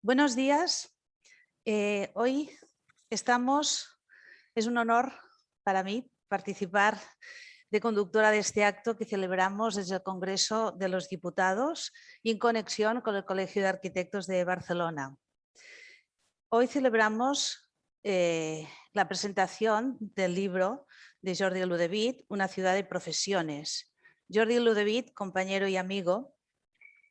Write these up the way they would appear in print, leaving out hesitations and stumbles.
Buenos días. Hoy es un honor para mí participar de conductora de este acto que celebramos desde el Congreso de los Diputados y en conexión con el Colegio de Arquitectos de Barcelona. Hoy celebramos la presentación del libro de Jordi Ludovic, Una ciudad de profesiones. Jordi Ludovic, compañero y amigo,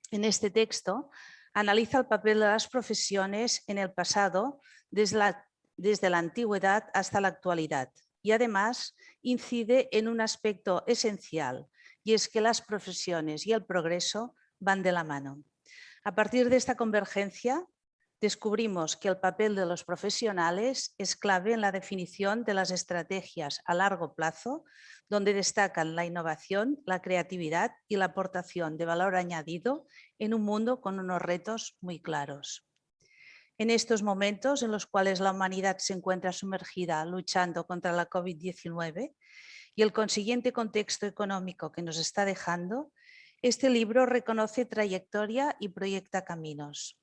en este texto analiza el papel de las profesiones en el pasado desde la antigüedad hasta la actualidad y además incide en un aspecto esencial, y es que las profesiones y el progreso van de la mano. A partir de esta convergencia, descubrimos que el papel de los profesionales es clave en la definición de las estrategias a largo plazo, donde destacan la innovación, la creatividad y la aportación de valor añadido en un mundo con unos retos muy claros. En estos momentos en los cuales la humanidad se encuentra sumergida luchando contra la COVID-19 y el consiguiente contexto económico que nos está dejando, este libro reconoce trayectoria y proyecta caminos.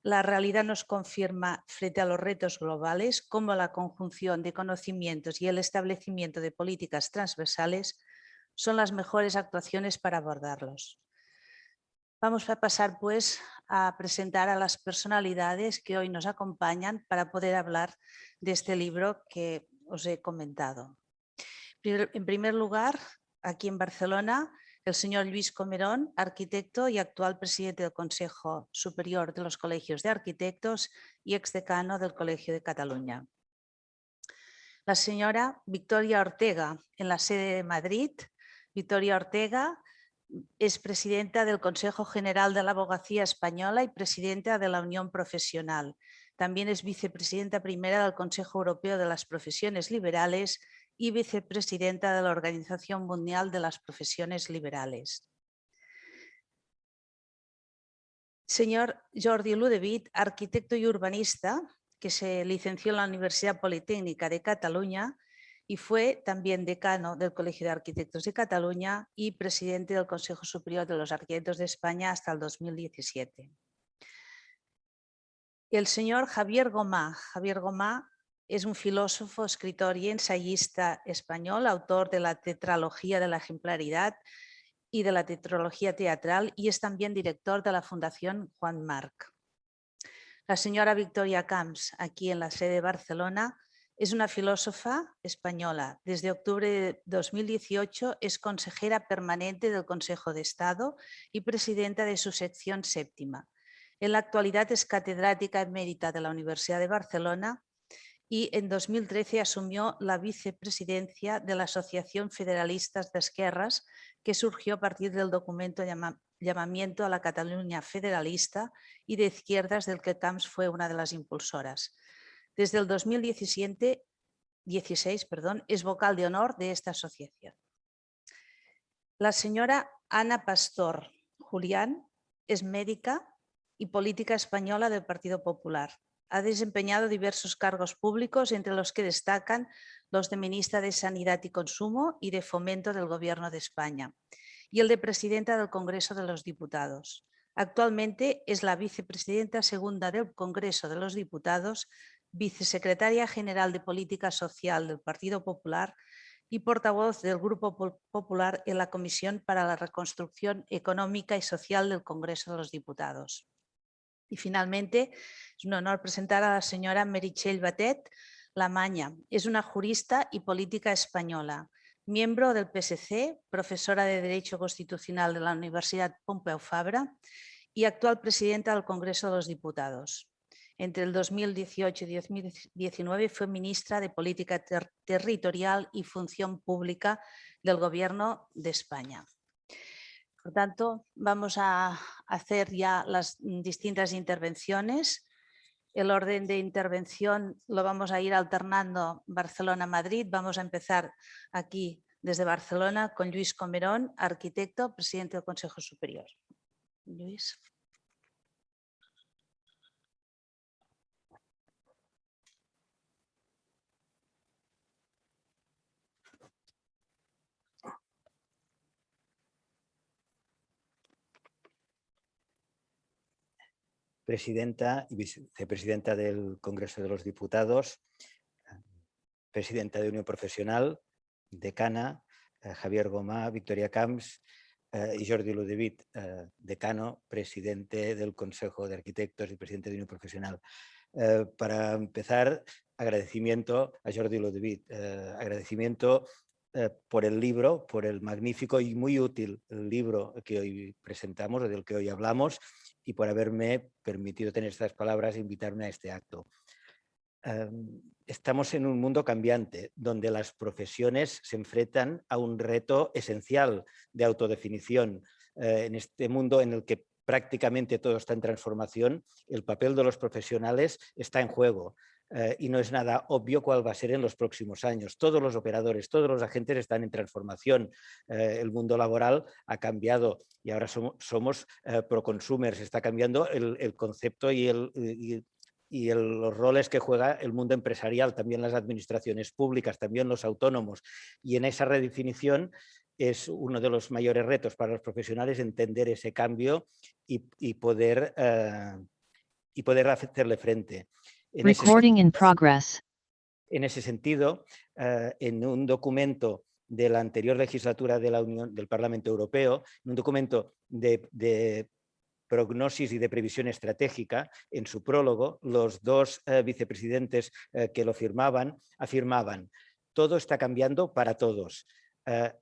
La realidad nos confirma frente a los retos globales cómo la conjunción de conocimientos y el establecimiento de políticas transversales son las mejores actuaciones para abordarlos. Vamos a pasar pues a presentar a las personalidades que hoy nos acompañan para poder hablar de este libro que os he comentado. En primer lugar, aquí en Barcelona, el señor Lluís Comerón, arquitecto y actual presidente del Consejo Superior de los Colegios de Arquitectos y exdecano del Colegio de Cataluña. La señora Victoria Ortega, en la sede de Madrid. Victoria Ortega es presidenta del Consejo General de la Abogacía Española y presidenta de la Unión Profesional. También es vicepresidenta primera del Consejo Europeo de las Profesiones Liberales y vicepresidenta de la Organización Mundial de las Profesiones Liberales. Señor Jordi Ludovic, arquitecto y urbanista, que se licenció en la Universidad Politécnica de Cataluña y fue también decano del Colegio de Arquitectos de Cataluña y presidente del Consejo Superior de los Arquitectos de España hasta el 2017. El señor Javier Gomá. Javier Gomá es un filósofo, escritor y ensayista español, autor de la Tetralogía de la Ejemplaridad y de la Tetralogía Teatral, y es también director de la Fundación Juan Marc. La señora Victoria Camps, aquí en la sede de Barcelona, es una filósofa española. Desde octubre de 2018 es consejera permanente del Consejo de Estado y presidenta de su sección séptima. En la actualidad es catedrática emérita de la Universidad de Barcelona y en 2013 asumió la vicepresidencia de la Asociación Federalistas d'Esquerres, que surgió a partir del documento Llamamiento a la Cataluña Federalista y de Izquierdas, del que Camps fue una de las impulsoras. Desde el 2016 es vocal de honor de esta asociación. La señora Ana Pastor Julián es médica y política española del Partido Popular. Ha desempeñado diversos cargos públicos, entre los que destacan los de ministra de Sanidad y Consumo y de Fomento del Gobierno de España, y el de presidenta del Congreso de los Diputados. Actualmente es la vicepresidenta segunda del Congreso de los Diputados, vicesecretaria general de Política Social del Partido Popular y portavoz del Grupo Popular en la Comisión para la Reconstrucción Económica y Social del Congreso de los Diputados. Y finalmente, es un honor presentar a la señora Meritxell Batet Lamaña. Es una jurista y política española, miembro del PSC, profesora de Derecho Constitucional de la Universidad Pompeu Fabra y actual presidenta del Congreso de los Diputados. Entre el 2018 y 2019 fue ministra de Política Territorial y Función Pública del Gobierno de España. Por tanto, vamos a hacer ya las distintas intervenciones. El orden de intervención lo vamos a ir alternando Barcelona-Madrid. Vamos a empezar aquí desde Barcelona con Lluís Comerón, arquitecto, presidente del Consejo Superior. Lluís. presidenta y vicepresidenta del Congreso de los Diputados, presidenta de Unión Profesional, decana, Javier Gomà, Victoria Camps y Jordi Ludevit, decano, presidente del Consejo de Arquitectos y presidente de Unión Profesional. Para empezar, agradecimiento a Jordi Ludevit, agradecimiento por el libro, por el magnífico y muy útil libro que hoy presentamos, o del que hoy hablamos, y por haberme permitido tener estas palabras e invitarme a este acto. Estamos en un mundo cambiante, donde las profesiones se enfrentan a un reto esencial de autodefinición. En este mundo en el que prácticamente todo está en transformación, el papel de los profesionales está en juego. Y no es nada obvio cuál va a ser en los próximos años. Todos los operadores, todos los agentes están en transformación. El mundo laboral ha cambiado y ahora somos pro-consumers. Está cambiando el concepto y los roles que juega el mundo empresarial, también las administraciones públicas, también los autónomos. Y en esa redefinición es uno de los mayores retos para los profesionales entender ese cambio y poder hacerle frente. En ese sentido, en un documento de la anterior legislatura de la Unión, del Parlamento Europeo, en un documento de prognosis y de previsión estratégica, en su prólogo, los dos vicepresidentes que lo firmaban, afirmaban: todo está cambiando para todos.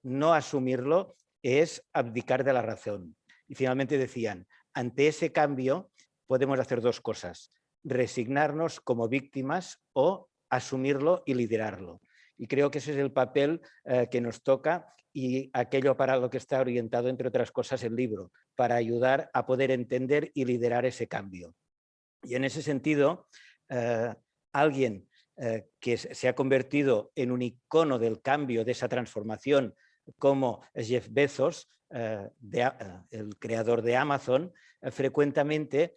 No asumirlo es abdicar de la razón. Y finalmente decían: ante ese cambio podemos hacer dos cosas: resignarnos como víctimas o asumirlo y liderarlo. Y creo que ese es el papel que nos toca y aquello para lo que está orientado, entre otras cosas, el libro, para ayudar a poder entender y liderar ese cambio. Y en ese sentido, alguien que se ha convertido en un icono del cambio, de esa transformación, como Jeff Bezos, el creador de Amazon, frecuentemente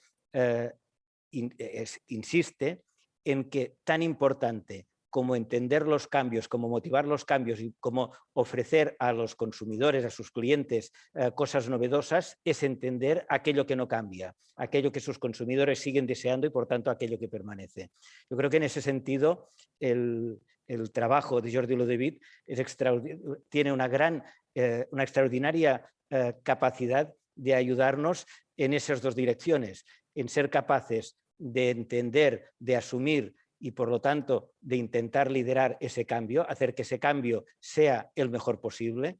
insiste en que tan importante como entender los cambios, como motivar los cambios y como ofrecer a los consumidores, a sus clientes, cosas novedosas, es entender aquello que no cambia, aquello que sus consumidores siguen deseando y por tanto aquello que permanece. Yo creo que en ese sentido el trabajo de Jordi Ludevit tiene una extraordinaria capacidad de ayudarnos en esas dos direcciones, en ser capaces de entender, de asumir y por lo tanto de intentar liderar ese cambio, hacer que ese cambio sea el mejor posible,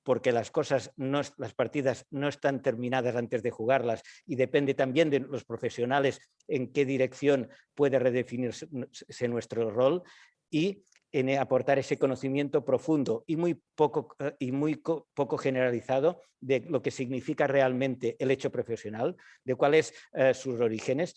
porque las partidas no están terminadas antes de jugarlas y depende también de los profesionales en qué dirección puede redefinirse nuestro rol, y en aportar ese conocimiento profundo y muy poco generalizado de lo que significa realmente el hecho profesional, de cuáles sus orígenes,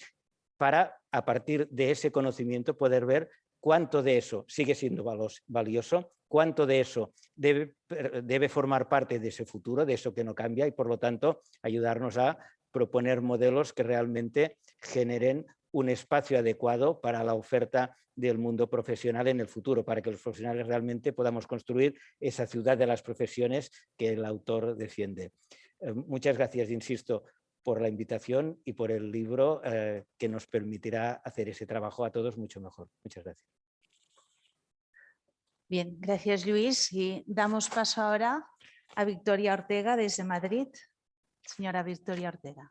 para a partir de ese conocimiento poder ver cuánto de eso sigue siendo valioso, cuánto de eso debe formar parte de ese futuro, de eso que no cambia, y por lo tanto ayudarnos a proponer modelos que realmente generen un espacio adecuado para la oferta del mundo profesional en el futuro, para que los profesionales realmente podamos construir esa ciudad de las profesiones que el autor defiende. Muchas gracias, insisto, por la invitación y por el libro que nos permitirá hacer ese trabajo a todos mucho mejor. Muchas gracias. Bien, gracias Luis. Y damos paso ahora a Victoria Ortega desde Madrid. Señora Victoria Ortega.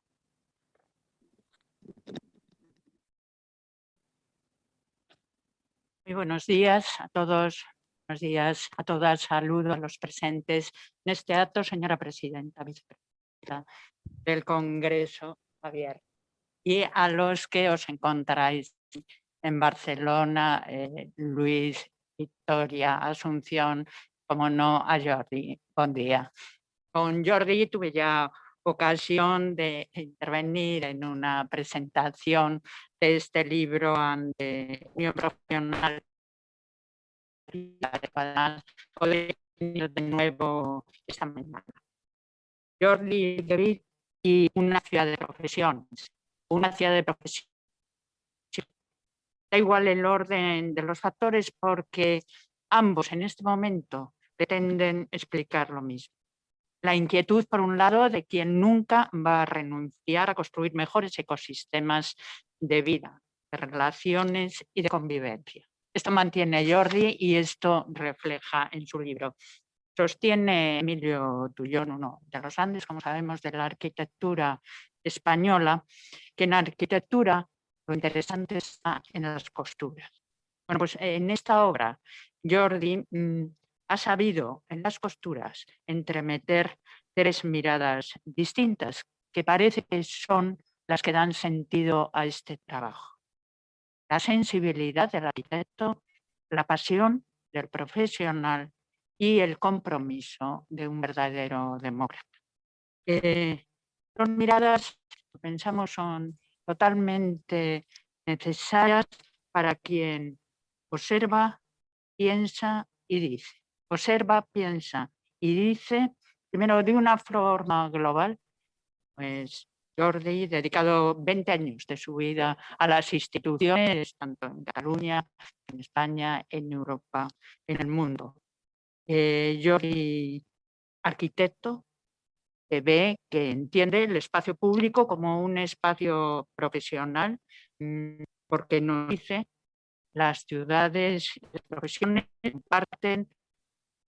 Muy buenos días a todos, buenos días a todas, saludo a los presentes en este acto, señora presidenta, vicepresidenta del Congreso, Javier, y a los que os encontráis en Barcelona, Luis, Victoria, Asunción, como no a Jordi. Buen día. Con Jordi tuve ya ocasión de intervenir en una presentación de este libro ante Unión Profesional. De nuevo esta mañana. Jordi Ludevit y una ciudad de profesiones. Una ciudad de profesiones. Da igual el orden de los factores porque ambos en este momento pretenden explicar lo mismo. La inquietud, por un lado, de quien nunca va a renunciar a construir mejores ecosistemas de vida, de relaciones y de convivencia. Esto mantiene Jordi y esto refleja en su libro. Sostiene Emilio Tullón, uno de los grandes, como sabemos, de la arquitectura española, que en arquitectura lo interesante está en las costuras. Bueno, pues en esta obra Jordi ha sabido en las costuras entremeter tres miradas distintas que parece que son las que dan sentido a este trabajo. La sensibilidad del arquitecto, la pasión del profesional y el compromiso de un verdadero demócrata. Son miradas, pensamos, son totalmente necesarias para quien observa, piensa y dice. Observa, piensa y dice, primero de una forma global, pues Jordi, dedicado 20 años de su vida a las instituciones, tanto en Cataluña, en España, en Europa, en el mundo. Jordi, arquitecto, que ve, que entiende el espacio público como un espacio profesional, porque nos dice las ciudades y las profesiones comparten,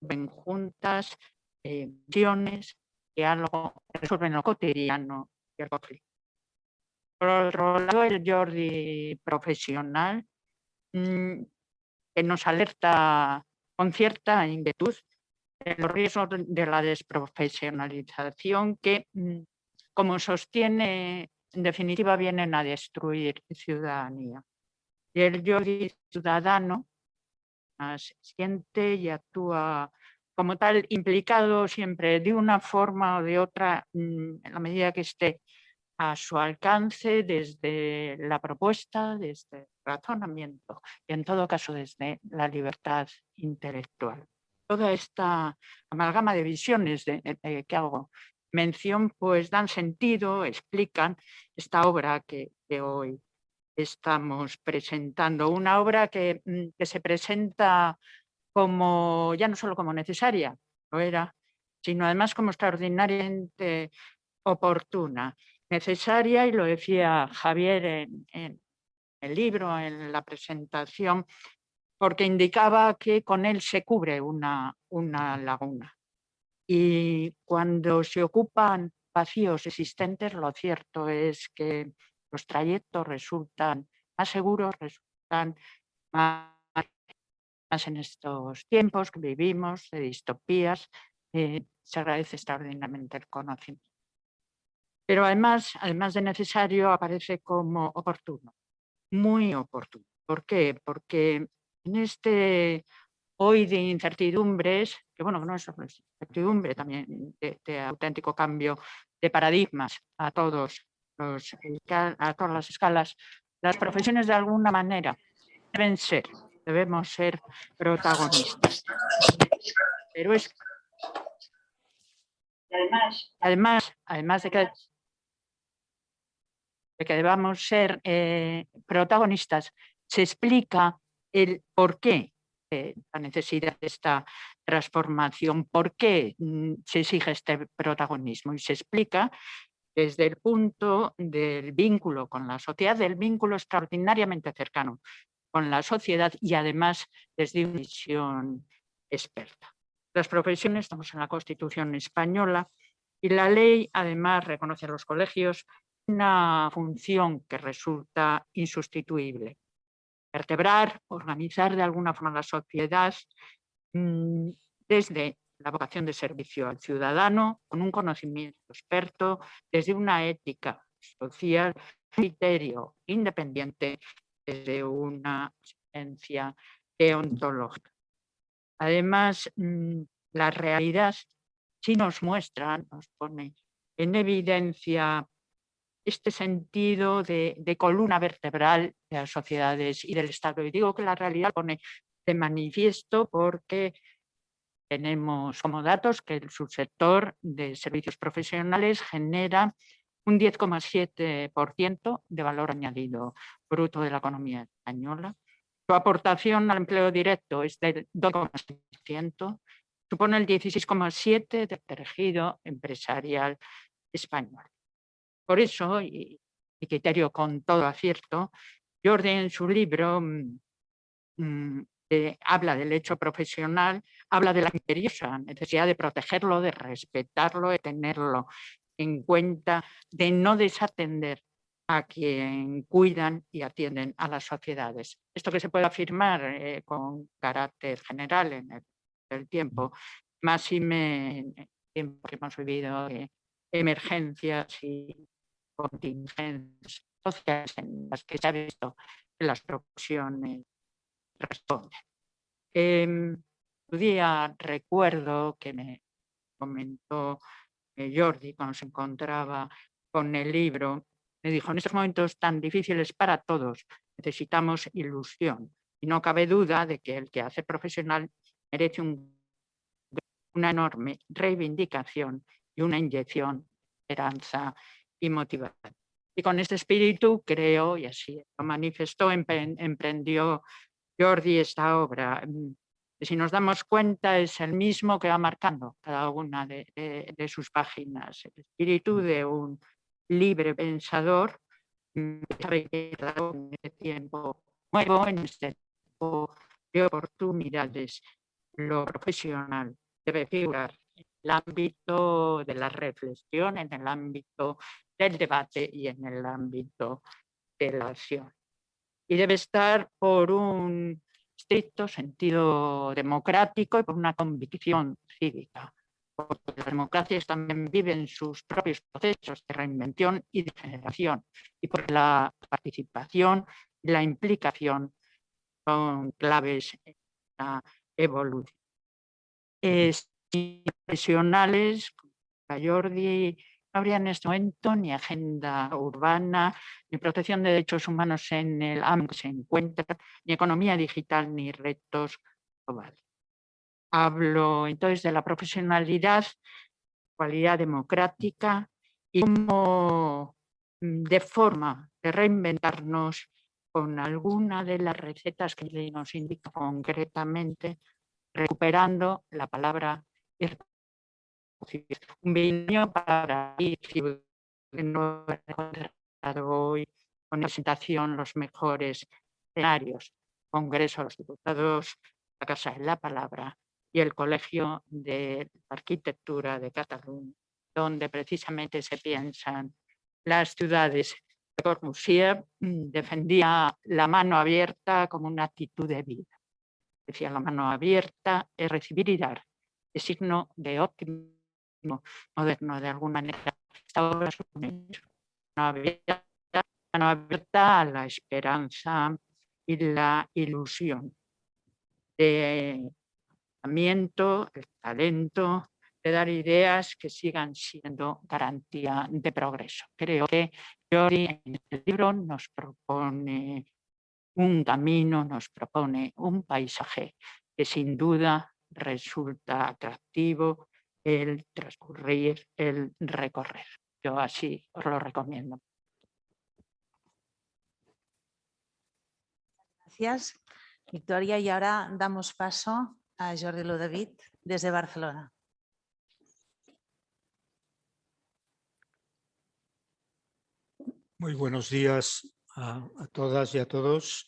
ven juntas, visiones, que algo resuelven lo cotidiano y el conflicto. Por otro lado, el Jordi profesional, que nos alerta con cierta inquietud de los riesgos de la desprofesionalización que, como sostiene, en definitiva vienen a destruir ciudadanía. Y el Jordi ciudadano siente y actúa como tal, implicado siempre de una forma o de otra, en la medida que esté a su alcance, desde la propuesta, desde el razonamiento y en todo caso desde la libertad intelectual. Toda esta amalgama de visiones que hago mención, pues dan sentido, explican esta obra que hoy estamos presentando. Una obra que se presenta como, ya no solo como necesaria, lo era, sino además como extraordinariamente oportuna, necesaria, y lo decía Javier en el libro, en la presentación, porque indicaba que con él se cubre una laguna. Y cuando se ocupan vacíos existentes, lo cierto es que los trayectos resultan más seguros, resultan más en estos tiempos que vivimos de distopías. Se agradece extraordinariamente el conocimiento. Pero además de necesario, aparece como oportuno, muy oportuno. ¿Por qué? Porque en este hoy de incertidumbres, que bueno, no es solo incertidumbre, también de auténtico cambio de paradigmas a todas las escalas, las profesiones de alguna manera debemos ser protagonistas. Pero es además de que debamos ser protagonistas, se explica el por qué la necesidad de esta transformación, por qué se exige este protagonismo, y se explica desde el punto del vínculo con la sociedad, del vínculo extraordinariamente cercano con la sociedad, y además desde una visión experta. Las profesiones, estamos en la Constitución española, y la ley además reconoce a los colegios una función que resulta insustituible: vertebrar, organizar de alguna forma la sociedad desde la vocación de servicio al ciudadano, con un conocimiento experto, desde una ética social, criterio independiente, desde una exigencia deontológica. Además, la realidad sí nos muestra, nos pone en evidencia este sentido de columna vertebral de las sociedades y del Estado. Y digo que la realidad pone de manifiesto porque tenemos como datos que el subsector de servicios profesionales genera un 10,7% de valor añadido bruto de la economía española. Su aportación al empleo directo es del 2,6%, supone el 16,7% del tejido empresarial español. Por eso, y criterio con todo acierto, Jordi en su libro habla del hecho profesional, habla de la imperiosa necesidad de protegerlo, de respetarlo, de tenerlo en cuenta, de no desatender a quien cuidan y atienden a las sociedades. Esto que se puede afirmar con carácter general en el tiempo, más en el tiempo que hemos vivido, emergencias y contingencias sociales en las que se ha visto que las profesiones responden. Un día recuerdo que me comentó Jordi cuando se encontraba con el libro, me dijo: en estos momentos tan difíciles para todos necesitamos ilusión y no cabe duda de que el que hace profesional merece una enorme reivindicación y una inyección de esperanza y motivación. Y con este espíritu creo, y así lo manifestó, emprendió Jordi esta obra. Si nos damos cuenta, es el mismo que va marcando cada una de sus páginas. El espíritu de un libre pensador en este tiempo nuevo, en este tiempo de oportunidades. Lo profesional debe figurar en el ámbito de la reflexión, en el ámbito del debate y en el ámbito de la acción. Y debe estar por un estricto sentido democrático y por una convicción cívica, porque las democracias también viven sus propios procesos de reinvención y de generación, y por la participación y la implicación son claves en la evolución. Profesionales, Jordi, no habría en este momento ni agenda urbana, ni protección de derechos humanos en el ámbito que se encuentra, ni economía digital, ni retos globales. Hablo entonces de la profesionalidad, cualidad democrática y cómo de forma de reinventarnos con alguna de las recetas que nos indica concretamente, recuperando la palabra un binomio para ir hoy con presentación los mejores escenarios: Congreso de los Diputados, la Casa de la Palabra y el Colegio de Arquitectura de Cataluña, donde precisamente se piensan las ciudades. Le Corbusier defendía la mano abierta como una actitud de vida. Decía: la mano abierta es recibir y dar, es signo de optimismo moderno. De alguna manera, esta obra es una mano abierta a la esperanza y la ilusión, de pensamiento, el talento, de dar ideas que sigan siendo garantía de progreso. Creo que Jordi en este libro nos propone un camino, nos propone un paisaje que sin duda resulta atractivo el transcurrir, el recorrer. Yo así os lo recomiendo. Gracias, Victoria. Y ahora damos paso a Jordi Ludavid desde Barcelona. Muy buenos días a todas y a todos,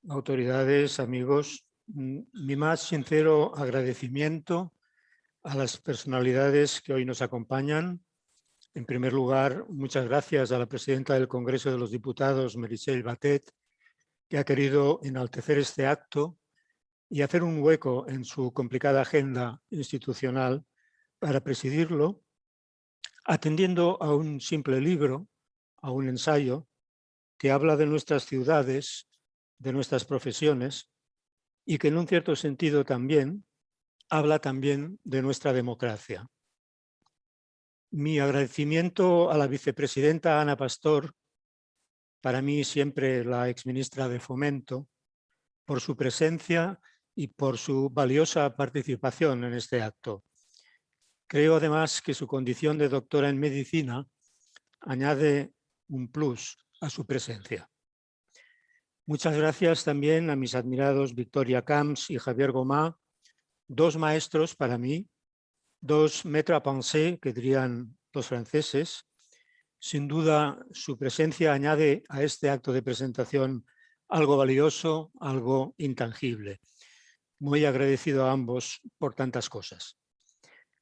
autoridades, amigos. Mi más sincero agradecimiento a las personalidades que hoy nos acompañan. En primer lugar, muchas gracias a la presidenta del Congreso de los Diputados, Meritxell Batet, que ha querido enaltecer este acto y hacer un hueco en su complicada agenda institucional para presidirlo, atendiendo a un simple libro, a un ensayo que habla de nuestras ciudades, de nuestras profesiones y que en un cierto sentido también habla también de nuestra democracia. Mi agradecimiento a la vicepresidenta Ana Pastor, para mí siempre la exministra de Fomento, por su presencia y por su valiosa participación en este acto. Creo además que su condición de doctora en medicina añade un plus a su presencia. Muchas gracias también a mis admirados Victoria Camps y Javier Gomá, dos maestros para mí, dos maîtres à penser, que dirían los franceses. Sin duda, su presencia añade a este acto de presentación algo valioso, algo intangible. Muy agradecido a ambos por tantas cosas.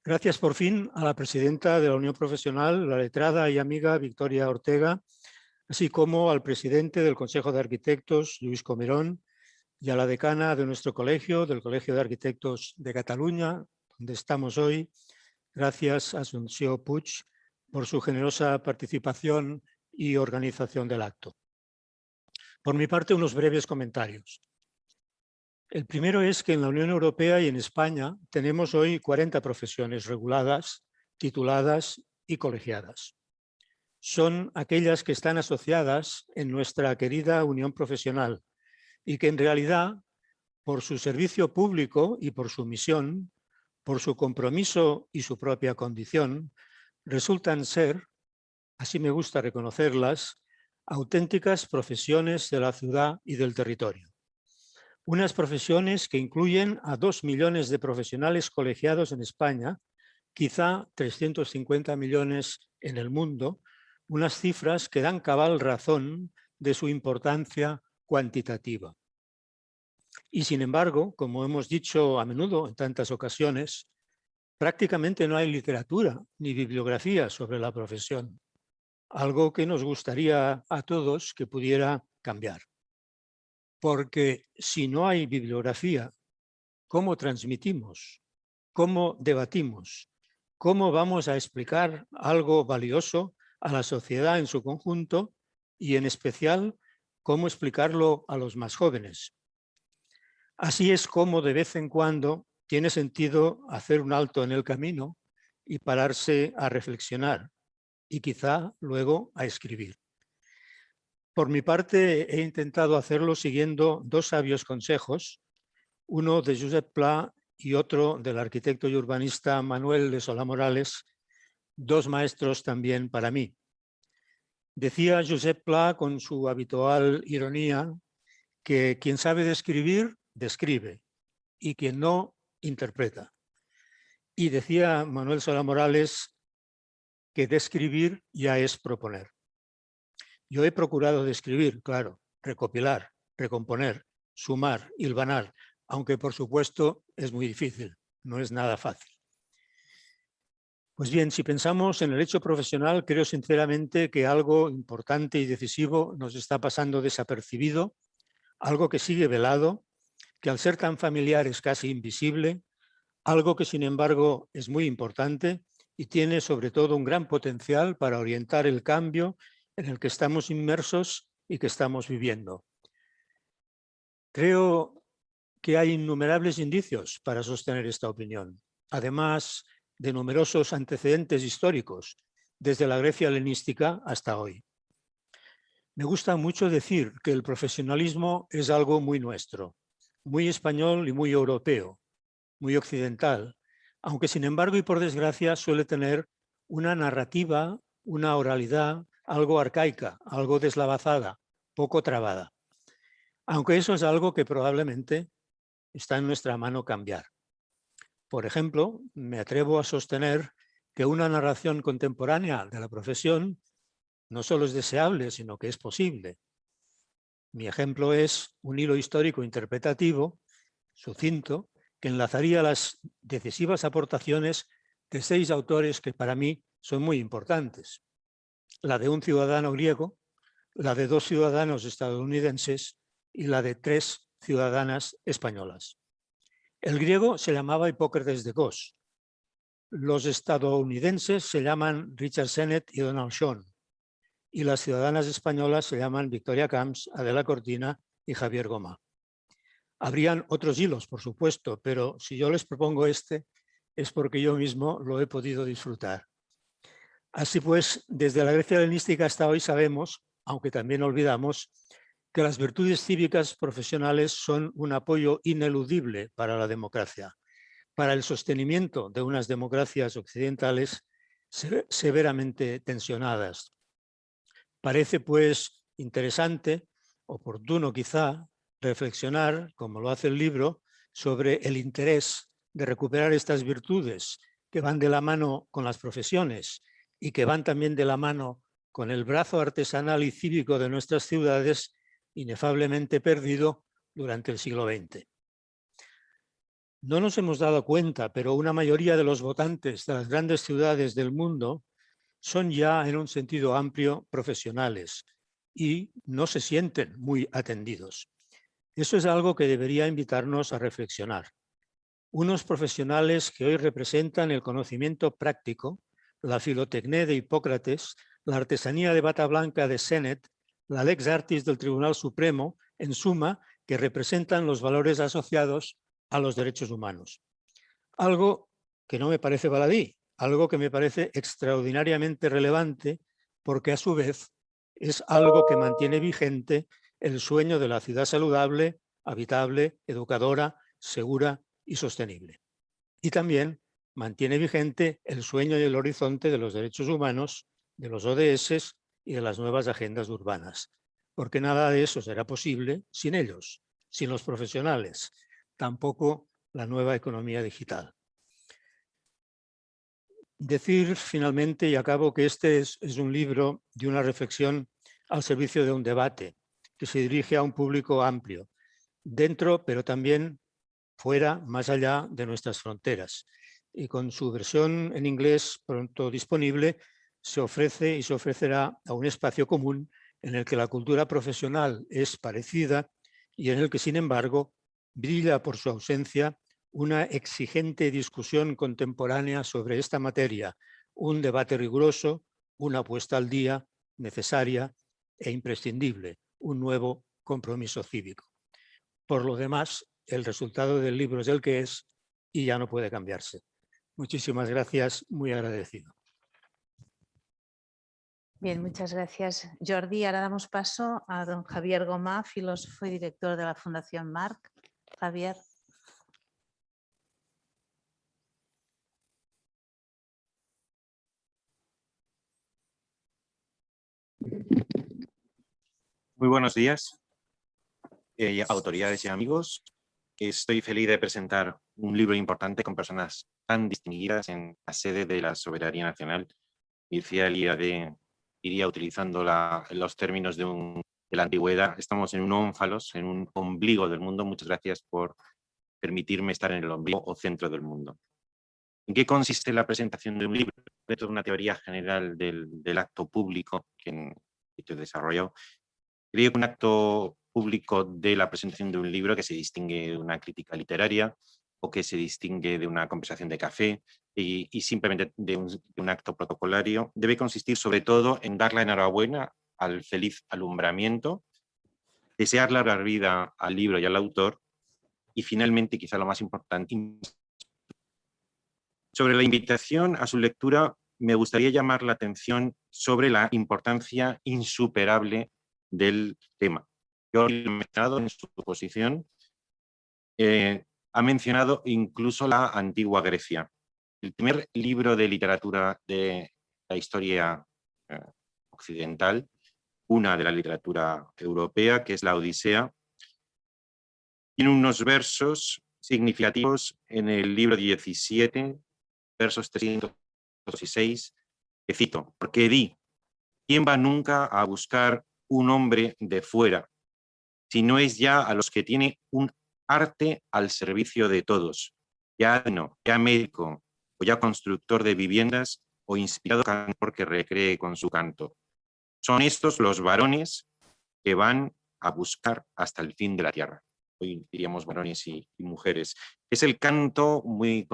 Gracias por fin a la presidenta de la Unión Profesional, la letrada y amiga Victoria Ortega, así como al presidente del Consejo de Arquitectos, Lluís Comerón, y a la decana de nuestro colegio, del Colegio de Arquitectos de Cataluña, donde estamos hoy. Gracias a Asunció Puig por su generosa participación y organización del acto. Por mi parte, unos breves comentarios. El primero es que en la Unión Europea y en España tenemos hoy 40 profesiones reguladas, tituladas y colegiadas. Son aquellas que están asociadas en nuestra querida Unión Profesional y que en realidad, por su servicio público y por su misión, por su compromiso y su propia condición, resultan ser, así me gusta reconocerlas, auténticas profesiones de la ciudad y del territorio. Unas profesiones que incluyen a 2 millones de profesionales colegiados en España, quizá 350 millones en el mundo, unas cifras que dan cabal razón de su importancia cuantitativa. Y sin embargo, como hemos dicho a menudo en tantas ocasiones, prácticamente no hay literatura ni bibliografía sobre la profesión, algo que nos gustaría a todos que pudiera cambiar. Porque si no hay bibliografía, ¿cómo transmitimos? ¿Cómo debatimos? ¿Cómo vamos a explicar algo valioso a la sociedad en su conjunto y en especial cómo explicarlo a los más jóvenes? Así es como de vez en cuando tiene sentido hacer un alto en el camino y pararse a reflexionar y quizá luego a escribir. Por mi parte, he intentado hacerlo siguiendo dos sabios consejos, uno de Josep Pla y otro del arquitecto y urbanista Manuel de Solà Morales, dos maestros también para mí. Decía Josep Pla con su habitual ironía que quien sabe describir, describe, y quien no, interpreta. Y decía Manuel Solà Morales que describir ya es proponer. Yo he procurado describir, claro, recopilar, recomponer, sumar, hilvanar, aunque por supuesto es muy difícil, no es nada fácil. Pues bien, si pensamos en el hecho profesional, creo sinceramente que algo importante y decisivo nos está pasando desapercibido, algo que sigue velado, que al ser tan familiar es casi invisible, algo que sin embargo es muy importante y tiene sobre todo un gran potencial para orientar el cambio en el que estamos inmersos y que estamos viviendo. Creo que hay innumerables indicios para sostener esta opinión, además de numerosos antecedentes históricos, desde la Grecia helenística hasta hoy. Me gusta mucho decir que el profesionalismo es algo muy nuestro, muy español y muy europeo, muy occidental, aunque sin embargo y por desgracia suele tener una narrativa, una oralidad algo arcaica, algo deslavazada, poco trabada. Aunque eso es algo que probablemente está en nuestra mano cambiar. Por ejemplo, me atrevo a sostener que una narración contemporánea de la profesión no solo es deseable, sino que es posible. Mi ejemplo es un hilo histórico interpretativo, sucinto, que enlazaría las decisivas aportaciones de 6 autores que para mí son muy importantes. La de un ciudadano griego, la de 2 ciudadanos estadounidenses y la de 3 ciudadanas españolas. El griego se llamaba Hipócrates de Kos. Los estadounidenses se llaman Richard Sennett y Donald Schoen. Y las ciudadanas españolas se llaman Victoria Camps, Adela Cortina y Javier Gomá. Habrían otros hilos, por supuesto, pero si yo les propongo este es porque yo mismo lo he podido disfrutar. Así pues, desde la Grecia helenística hasta hoy sabemos, aunque también olvidamos, que las virtudes cívicas profesionales son un apoyo ineludible para la democracia, para el sostenimiento de unas democracias occidentales severamente tensionadas. Parece, pues, interesante, oportuno quizá, reflexionar, como lo hace el libro, sobre el interés de recuperar estas virtudes que van de la mano con las profesiones y que van también de la mano con el brazo artesanal y cívico de nuestras ciudades, inefablemente perdido durante el siglo XX. No nos hemos dado cuenta, pero una mayoría de los votantes de las grandes ciudades del mundo son ya, en un sentido amplio, profesionales y no se sienten muy atendidos. Eso es algo que debería invitarnos a reflexionar. Unos profesionales que hoy representan el conocimiento práctico, la filotecné de Hipócrates, la artesanía de bata blanca de Sennett, la lex artis del Tribunal Supremo, en suma, que representan los valores asociados a los derechos humanos. Algo que no me parece baladí, algo que me parece extraordinariamente relevante, porque a su vez es algo que mantiene vigente el sueño de la ciudad saludable, habitable, educadora, segura y sostenible. Y también mantiene vigente el sueño y el horizonte de los derechos humanos, de los ODS y de las nuevas agendas urbanas, porque nada de eso será posible sin ellos, sin los profesionales, tampoco la nueva economía digital. Decir finalmente, y acabo, que este es un libro de una reflexión al servicio de un debate que se dirige a un público amplio, dentro pero también fuera, más allá de nuestras fronteras. Y con su versión en inglés pronto disponible, se ofrece y se ofrecerá a un espacio común en el que la cultura profesional es parecida y en el que, sin embargo, brilla por su ausencia una exigente discusión contemporánea sobre esta materia, un debate riguroso, una puesta al día necesaria e imprescindible, un nuevo compromiso cívico. Por lo demás, el resultado del libro es el que es y ya no puede cambiarse. Muchísimas gracias, muy agradecido. Bien, muchas gracias, Jordi. Ahora damos paso a don Javier Gomá, filósofo y director de la Fundación Marc. Javier. Muy buenos días, autoridades y amigos. Estoy feliz de presentar un libro importante con personas tan distinguidas en la sede de la Soberanía Nacional. Decía el IAD, iría utilizando los términos de la antigüedad. Estamos en un ónfalos, en un ombligo del mundo. Muchas gracias por permitirme estar en el ombligo o centro del mundo. ¿En qué consiste la presentación de un libro? Dentro de una teoría general del acto público que he desarrollado. Creo que un acto público de la presentación de un libro que se distingue de una crítica literaria o que se distingue de una conversación de café y simplemente de un acto protocolario debe consistir sobre todo en dar la enhorabuena al feliz alumbramiento, desear larga vida al libro y al autor y finalmente, quizá lo más importante, sobre la invitación a su lectura me gustaría llamar la atención sobre la importancia insuperable del tema. Yo lo he mencionado en su posición, ha mencionado incluso la antigua Grecia. El primer libro de literatura de la historia occidental, una de la literatura europea, que es la Odisea, tiene unos versos significativos en el libro 17, versos 306, que cito, porque di, ¿quién va nunca a buscar un hombre de fuera, si no es ya a los que tiene un arte al servicio de todos, ya no, ya médico, o ya constructor de viviendas, o inspirado cantor que recree con su canto? Son estos los varones que van a buscar hasta el fin de la tierra. Hoy diríamos varones y mujeres. Es el canto muy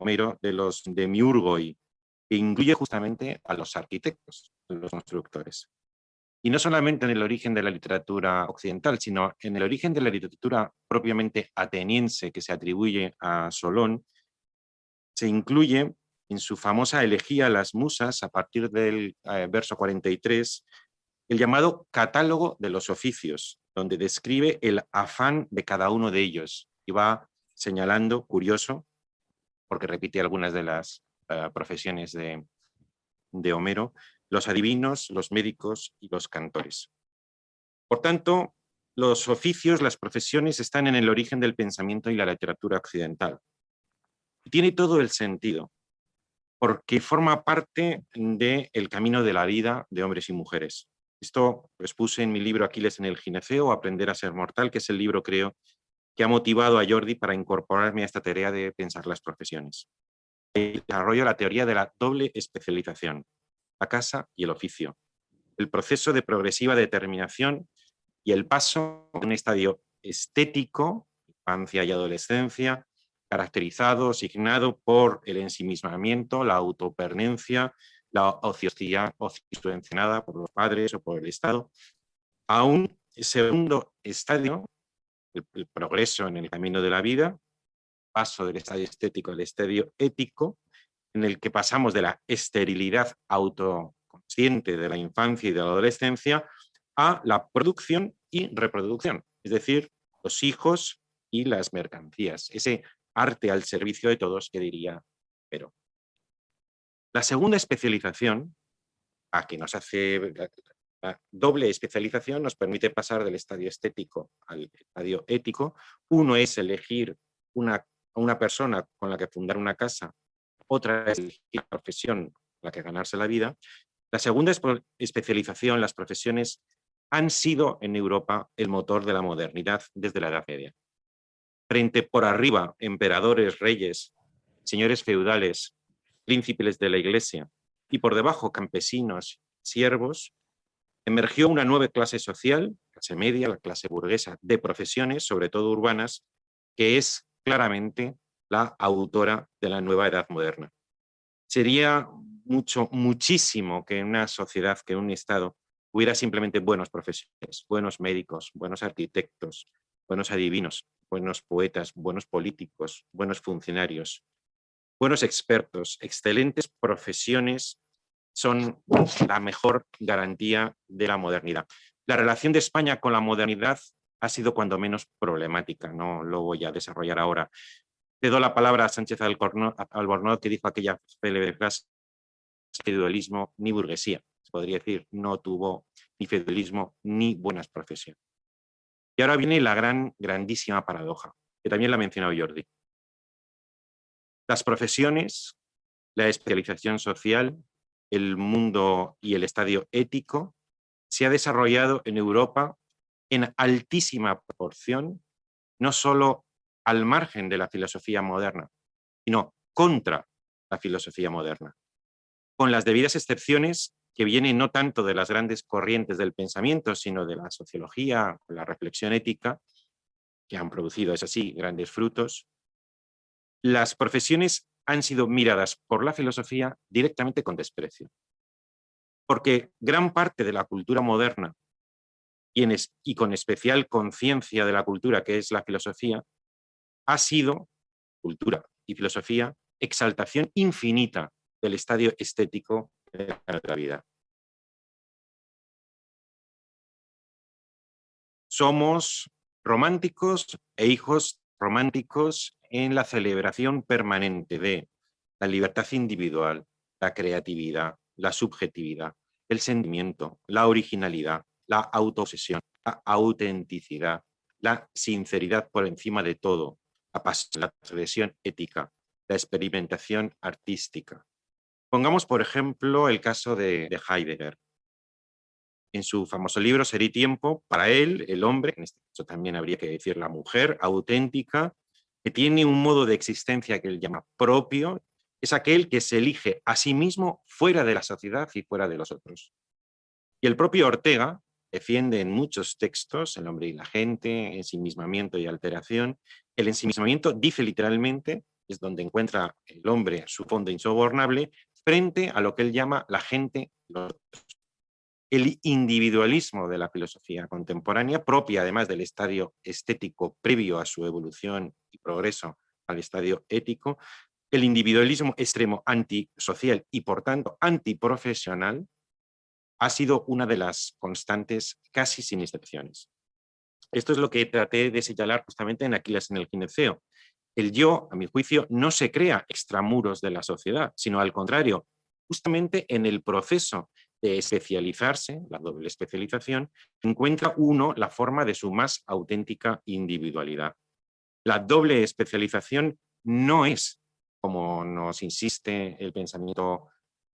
Homero de Miurgo, y que incluye justamente a los arquitectos, los constructores. Y no solamente en el origen de la literatura occidental, sino en el origen de la literatura propiamente ateniense que se atribuye a Solón, se incluye en su famosa elegía a las musas, a partir del verso 43, el llamado catálogo de los oficios, donde describe el afán de cada uno de ellos y va señalando, curioso, porque repite algunas de las profesiones de Homero, los adivinos, los médicos y los cantores. Por tanto, los oficios, las profesiones están en el origen del pensamiento y la literatura occidental. Tiene todo el sentido, porque forma parte del camino de la vida de hombres y mujeres. Esto lo expuse en mi libro Aquiles en el gineceo, Aprender a ser mortal, que es el libro, creo, que ha motivado a Jordi para incorporarme a esta tarea de pensar las profesiones. Desarrollo la teoría de la doble especialización, la casa y el oficio, el proceso de progresiva determinación y el paso de un estadio estético, infancia y adolescencia, caracterizado, signado por el ensimismamiento, la autopernencia, la ociosidad subvencionada por los padres o por el Estado, a un segundo estadio, el progreso en el camino de la vida, paso del estadio estético al estadio ético, en el que pasamos de la esterilidad autoconsciente de la infancia y de la adolescencia a la producción y reproducción, es decir, los hijos y las mercancías, ese arte al servicio de todos que diría Pero. La segunda especialización, a que nos hace la doble especialización, nos permite pasar del estadio estético al estadio ético. Uno es elegir una persona con la que fundar una casa, otra es elegir la profesión con la que ganarse la vida. La segunda especialización, las profesiones, han sido en Europa el motor de la modernidad desde la Edad Media. Frente por arriba, emperadores, reyes, señores feudales, príncipes de la Iglesia, y por debajo, campesinos, siervos, emergió una nueva clase social, clase media, la clase burguesa, de profesiones, sobre todo urbanas, que es claramente la autora de la nueva edad moderna. Sería muchísimo que en una sociedad, que en un Estado, hubiera simplemente buenos profesionales, buenos médicos, buenos arquitectos, buenos adivinos, buenos poetas, buenos políticos, buenos funcionarios, buenos expertos, excelentes profesiones son la mejor garantía de la modernidad. La relación de España con la modernidad ha sido cuando menos problemática, no lo voy a desarrollar ahora. Le doy la palabra a Sánchez Albornoz, que dijo aquella célebre frase: feudalismo ni burguesía. Se podría decir, no tuvo ni feudalismo ni buenas profesiones. Y ahora viene la grandísima paradoja, que también la ha mencionado Jordi. Las profesiones, la especialización social, el mundo y el estadio ético se ha desarrollado en Europa en altísima proporción, no solo al margen de la filosofía moderna, sino contra la filosofía moderna, con las debidas excepciones que vienen no tanto de las grandes corrientes del pensamiento, sino de la sociología, la reflexión ética, que han producido, es así, grandes frutos. Las profesiones han sido miradas por la filosofía directamente con desprecio, porque gran parte de la cultura moderna, y con especial conciencia de la cultura, que es la filosofía, ha sido, cultura y filosofía, exaltación infinita del estadio estético de la vida. Somos románticos e hijos románticos en la celebración permanente de la libertad individual, la creatividad, la subjetividad, el sentimiento, la originalidad, la autoobsesión, la autenticidad, la sinceridad por encima de todo, la transgresión ética, la experimentación artística. Pongamos, por ejemplo, el caso de Heidegger. En su famoso libro Ser y Tiempo, para él, el hombre, en este caso también habría que decir la mujer auténtica, que tiene un modo de existencia que él llama propio, es aquel que se elige a sí mismo fuera de la sociedad y fuera de los otros. Y el propio Ortega defiende en muchos textos, El hombre y la gente, ensimismamiento y alteración. El ensimismamiento, dice literalmente, es donde encuentra el hombre su fondo insobornable, frente a lo que él llama la gente y los otros. El individualismo de la filosofía contemporánea, propia además del estadio estético previo a su evolución y progreso al estadio ético, el individualismo extremo antisocial y por tanto antiprofesional, ha sido una de las constantes casi sin excepciones. Esto es lo que traté de señalar justamente en Aquiles en el gineceo. El yo, a mi juicio, no se crea extramuros de la sociedad, sino al contrario, justamente en el proceso de especializarse, la doble especialización, encuentra uno la forma de su más auténtica individualidad. La doble especialización no es como nos insiste el pensamiento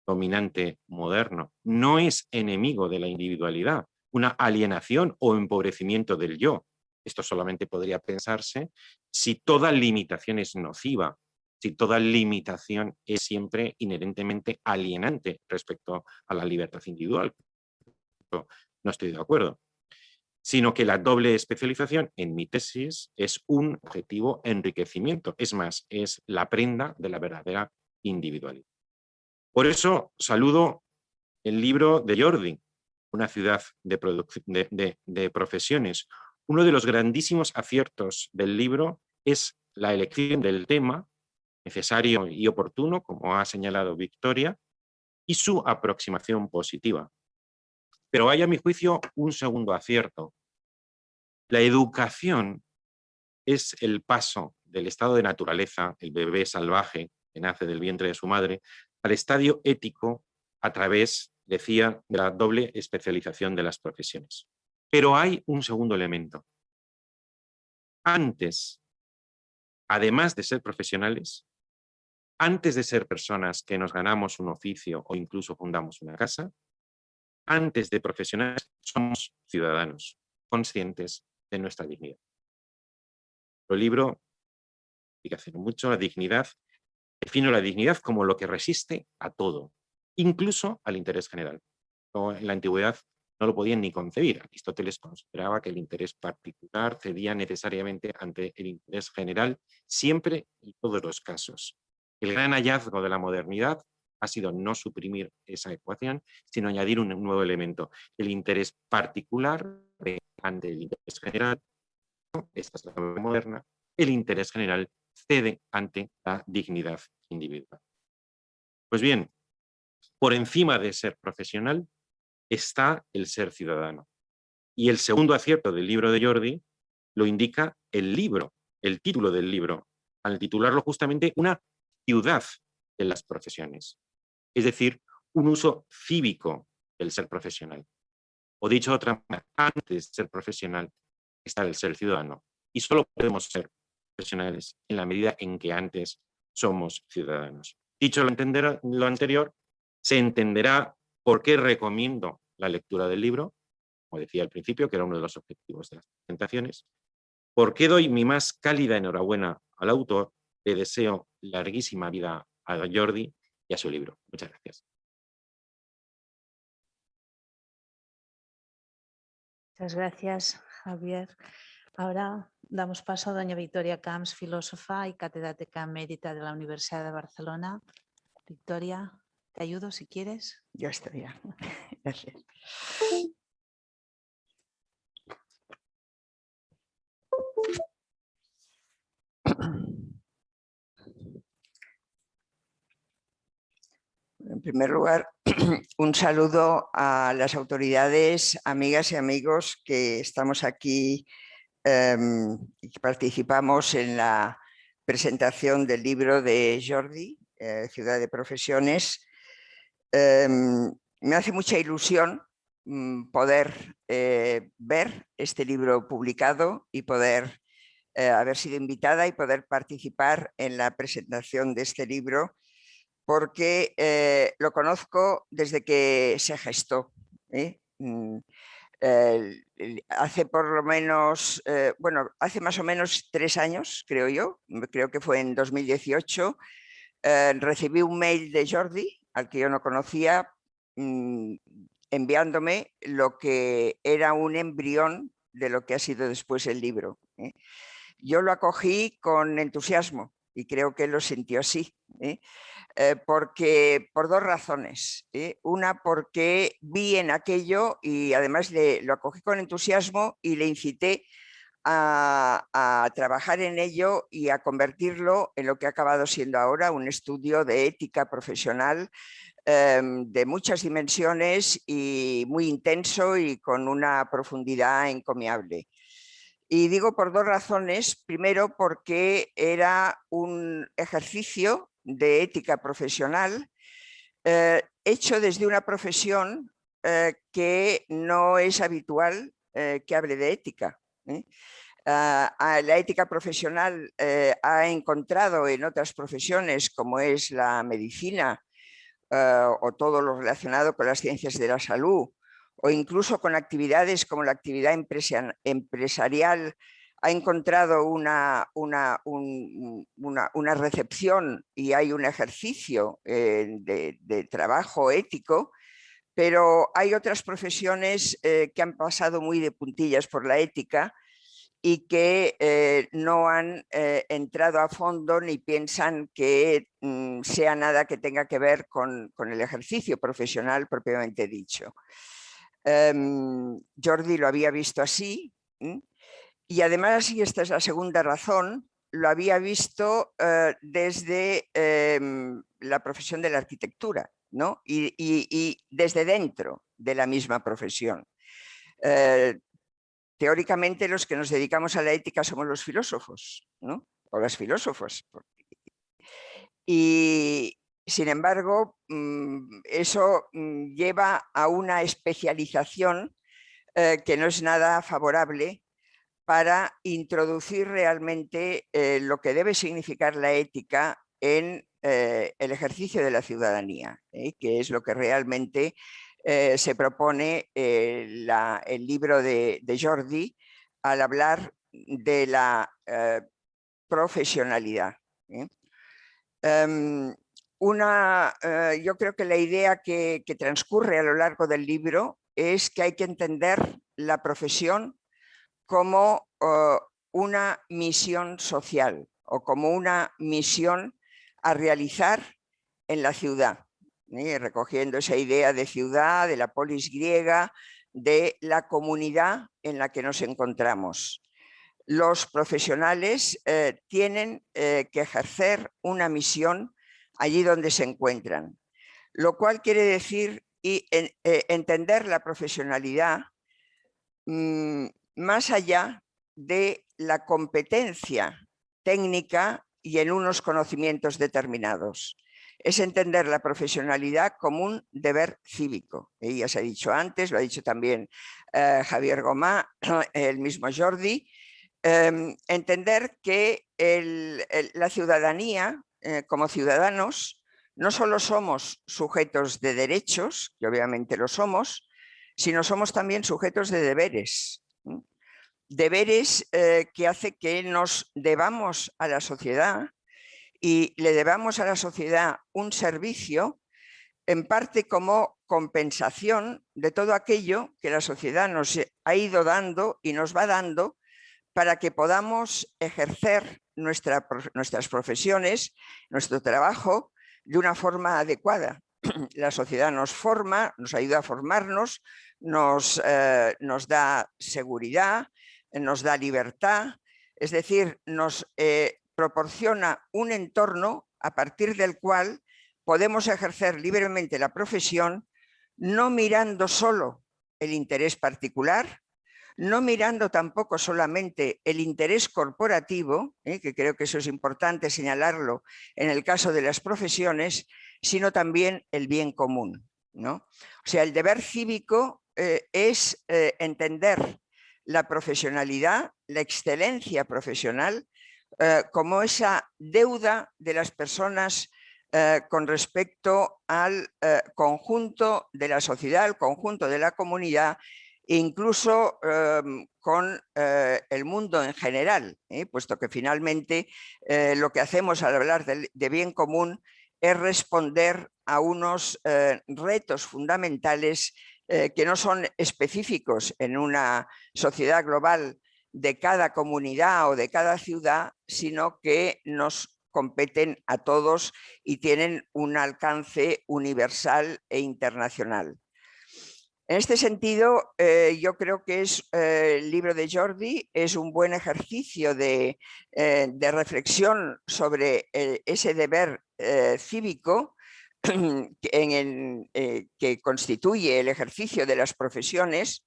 dominante moderno, no es enemigo de la individualidad, una alienación o empobrecimiento del yo. Esto solamente podría pensarse si toda limitación es nociva, si toda limitación es siempre inherentemente alienante respecto a la libertad individual. No estoy de acuerdo. Sino que la doble especialización en mi tesis es un objetivo enriquecimiento. Es más, es la prenda de la verdadera individualidad. Por eso saludo el libro de Jordi, Una ciudad de profesiones. Uno de los grandísimos aciertos del libro es la elección del tema, necesario y oportuno, como ha señalado Victoria, y su aproximación positiva. Pero hay, a mi juicio, un segundo acierto. La educación es el paso del estado de naturaleza, el bebé salvaje que nace del vientre de su madre, al estadio ético a través, decía, de la doble especialización de las profesiones. Pero hay un segundo elemento. Antes, además de ser profesionales, antes de ser personas que nos ganamos un oficio o incluso fundamos una casa, antes de profesionales somos ciudadanos conscientes de nuestra dignidad. El libro, hay que hacer mucho, la dignidad, defino la dignidad como lo que resiste a todo, incluso al interés general. En la antigüedad no lo podían ni concebir. Aristóteles consideraba que el interés particular cedía necesariamente ante el interés general, siempre y en todos los casos. El gran hallazgo de la modernidad ha sido no suprimir esa ecuación, sino añadir un nuevo elemento, el interés particular ante el interés general. Esta es la moderna. El interés general cede ante la dignidad individual. Pues bien, por encima de ser profesional está el ser ciudadano. Y el segundo acierto del libro de Jordi lo indica el libro, el título del libro, al titularlo justamente Una ciudad de las profesiones. Es decir, un uso cívico del ser profesional. O dicho de otra manera, antes de ser profesional está el ser ciudadano. Y solo podemos ser profesionales en la medida en que antes somos ciudadanos. Dicho lo anterior, se entenderá por qué recomiendo la lectura del libro, como decía al principio, que era uno de los objetivos de las presentaciones, por qué doy mi más cálida enhorabuena al autor, le deseo larguísima vida a Jordi y a su libro. Muchas gracias. Muchas gracias, Javier. Ahora damos paso a doña Victoria Camps, filósofa y catedrática emérita de la Universidad de Barcelona. Victoria, ¿te ayudo si quieres? Ya estoy, ya. Gracias. En primer lugar, un saludo a las autoridades, amigas y amigos que estamos aquí y que participamos en la presentación del libro de Jordi, Ciudad de Profesiones. Me hace mucha ilusión poder ver este libro publicado y poder haber sido invitada y poder participar en la presentación de este libro, porque lo conozco desde que se gestó. Hace por lo menos, hace más o menos 3 años, creo yo, creo que fue en 2018, recibí un mail de Jordi, al que yo no conocía, enviándome lo que era un embrión de lo que ha sido después el libro. Yo lo acogí con entusiasmo y creo que él lo sintió así. Porque por 2 razones. Una, porque vi en aquello y además lo acogí con entusiasmo y le incité a trabajar en ello y a convertirlo en lo que ha acabado siendo ahora un estudio de ética profesional de muchas dimensiones y muy intenso y con una profundidad encomiable. Y digo por 2 razones. Primero, porque era un ejercicio de ética profesional hecho desde una profesión que no es habitual que hable de ética. La ética profesional ha encontrado en otras profesiones, como es la medicina o todo lo relacionado con las ciencias de la salud, o incluso con actividades como la actividad empresarial, ha encontrado una recepción y hay un ejercicio de trabajo ético, pero hay otras profesiones que han pasado muy de puntillas por la ética y que no han entrado a fondo ni piensan que sea nada que tenga que ver con el ejercicio profesional propiamente dicho. Jordi lo había visto así, y además, y esta es la segunda razón, lo había visto desde la profesión de la arquitectura, ¿no? y desde dentro de la misma profesión. Teóricamente, los que nos dedicamos a la ética somos los filósofos, ¿no? O las filósofos. Y sin embargo, eso lleva a una especialización que no es nada favorable para introducir realmente lo que debe significar la ética en el ejercicio de la ciudadanía, que es lo que realmente se propone el libro de Jordi al hablar de la profesionalidad. Yo creo que la idea que transcurre a lo largo del libro es que hay que entender la profesión como una misión social o como una misión a realizar en la ciudad, recogiendo esa idea de ciudad, de la polis griega, de la comunidad en la que nos encontramos. Los profesionales tienen que ejercer una misión allí donde se encuentran, lo cual quiere decir entender la profesionalidad más allá de la competencia técnica y en unos conocimientos determinados. Es entender la profesionalidad como un deber cívico. Y ya se ha dicho antes, lo ha dicho también Javier Gomá, el mismo Jordi, entender que la ciudadanía, como ciudadanos, no solo somos sujetos de derechos, que obviamente lo somos, sino somos también sujetos de deberes. Deberes que hace que nos debamos a la sociedad y le debamos a la sociedad un servicio en parte como compensación de todo aquello que la sociedad nos ha ido dando y nos va dando para que podamos ejercer nuestras profesiones, nuestro trabajo de una forma adecuada. La sociedad nos forma, nos ayuda a formarnos, nos da seguridad, nos da libertad, es decir, nos proporciona un entorno a partir del cual podemos ejercer libremente la profesión, no mirando solo el interés particular, no mirando tampoco solamente el interés corporativo, que creo que eso es importante señalarlo en el caso de las profesiones, sino también el bien común, ¿no? O sea, el deber cívico es entender la profesionalidad, la excelencia profesional, como esa deuda de las personas con respecto al conjunto de la sociedad, al conjunto de la comunidad, e incluso con el mundo en general, puesto que finalmente lo que hacemos al hablar de bien común es responder a unos retos fundamentales que no son específicos en una sociedad global de cada comunidad o de cada ciudad, sino que nos competen a todos y tienen un alcance universal e internacional. En este sentido, yo creo que el libro de Jordi es un buen ejercicio de reflexión sobre ese deber cívico que constituye el ejercicio de las profesiones,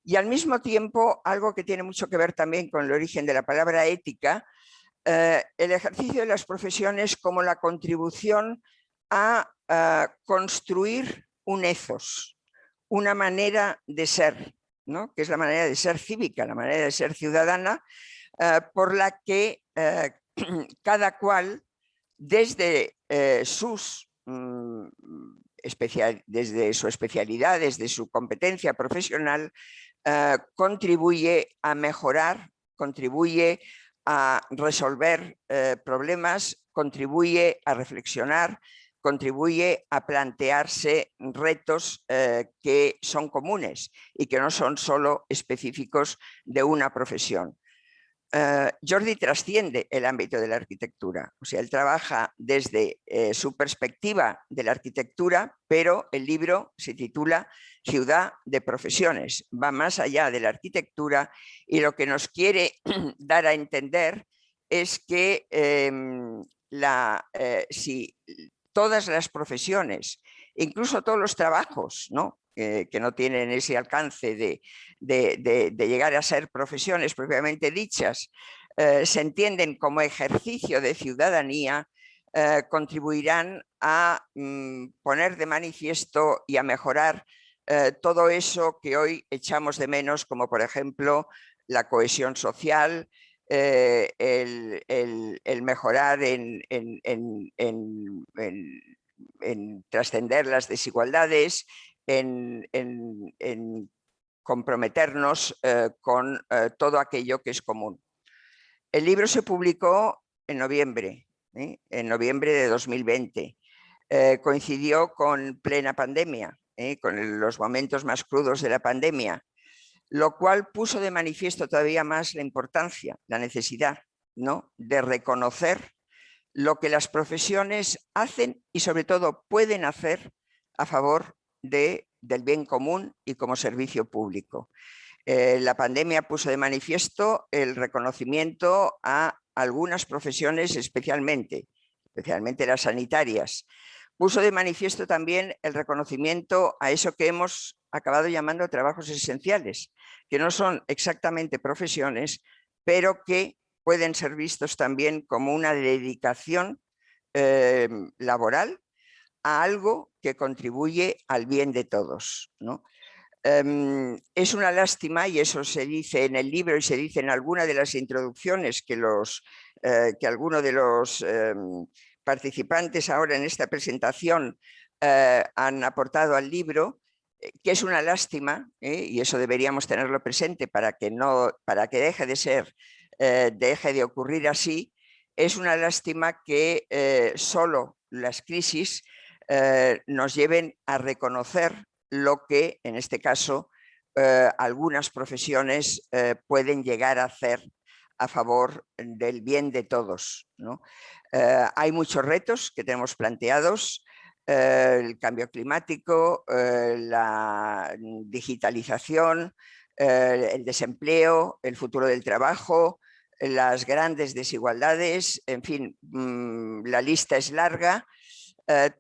y al mismo tiempo algo que tiene mucho que ver también con el origen de la palabra ética, el ejercicio de las profesiones como la contribución a construir un ethos, una manera de ser, ¿no? Que es la manera de ser cívica, la manera de ser ciudadana, por la que cada cual desde desde su especialidad, desde su competencia profesional, contribuye a mejorar, contribuye a resolver problemas, contribuye a reflexionar, contribuye a plantearse retos que son comunes y que no son solo específicos de una profesión. Jordi trasciende el ámbito de la arquitectura, o sea, él trabaja desde su perspectiva de la arquitectura, pero el libro se titula Ciudad de Profesiones, va más allá de la arquitectura y lo que nos quiere dar a entender es que si todas las profesiones, incluso todos los trabajos, ¿no? Que no tienen ese alcance de llegar a ser profesiones propiamente dichas, se entienden como ejercicio de ciudadanía, contribuirán a poner de manifiesto y a mejorar todo eso que hoy echamos de menos, como por ejemplo la cohesión social, el mejorar en trascender las desigualdades, en comprometernos con todo aquello que es común. El libro se publicó en noviembre de 2020. Coincidió con plena pandemia, con los momentos más crudos de la pandemia, lo cual puso de manifiesto todavía más la importancia, la necesidad, ¿no?, de reconocer lo que las profesiones hacen y sobre todo pueden hacer a favor del bien común y como servicio público. La pandemia puso de manifiesto el reconocimiento a algunas profesiones especialmente las sanitarias. Puso de manifiesto también el reconocimiento a eso que hemos acabado llamando trabajos esenciales, que no son exactamente profesiones, pero que pueden ser vistos también como una dedicación laboral a algo que contribuye al bien de todos, ¿no? Es una lástima, y eso se dice en el libro y se dice en alguna de las introducciones que algunos de los participantes ahora en esta presentación han aportado al libro, que es una lástima, y eso deberíamos tenerlo presente para que deje de ocurrir así. Es una lástima que solo las crisis nos lleven a reconocer lo que, en este caso, algunas profesiones pueden llegar a hacer a favor del bien de todos, ¿no? Hay muchos retos que tenemos planteados, el cambio climático, la digitalización, el desempleo, el futuro del trabajo, las grandes desigualdades, en fin, la lista es larga.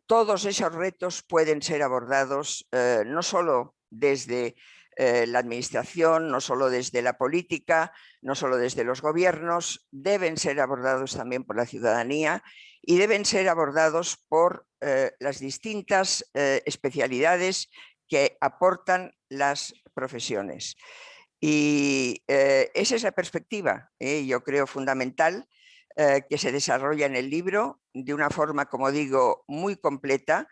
Todos esos retos pueden ser abordados no solo desde la administración, no solo desde la política, no solo desde los gobiernos, deben ser abordados también por la ciudadanía y deben ser abordados por las distintas especialidades que aportan las profesiones. Y esa es la perspectiva, yo creo, fundamental, que se desarrolla en el libro de una forma, como digo, muy completa,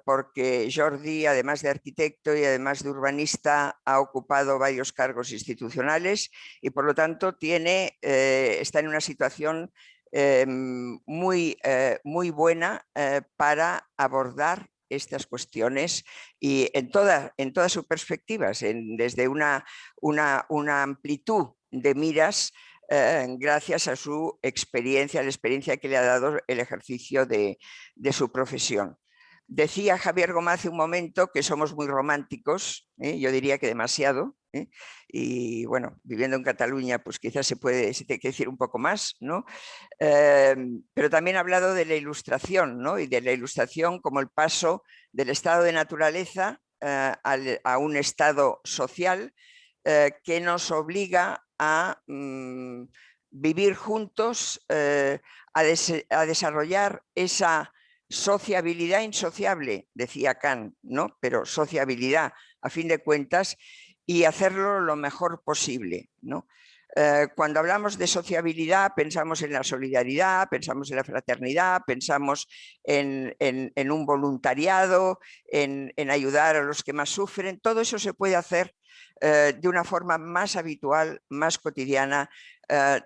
porque Jordi, además de arquitecto y además de urbanista, ha ocupado varios cargos institucionales y por lo tanto está en una situación muy buena para abordar estas cuestiones y en todas sus perspectivas, desde una amplitud de miras, gracias a su experiencia, la experiencia que le ha dado el ejercicio de su profesión. Decía Javier Gomá hace un momento que somos muy románticos, yo diría que demasiado, y bueno, viviendo en Cataluña pues quizás se tiene que decir un poco más, ¿no? Pero también ha hablado de la ilustración, ¿no? Y de la ilustración como el paso del estado de naturaleza a un estado social que nos obliga a vivir juntos, a desarrollar esa sociabilidad insociable, decía Kant, ¿no? Pero sociabilidad a fin de cuentas, y hacerlo lo mejor posible, ¿no? Cuando hablamos de sociabilidad pensamos en la solidaridad, pensamos en la fraternidad, pensamos en un voluntariado, en ayudar a los que más sufren. Todo eso se puede hacer de una forma más habitual, más cotidiana,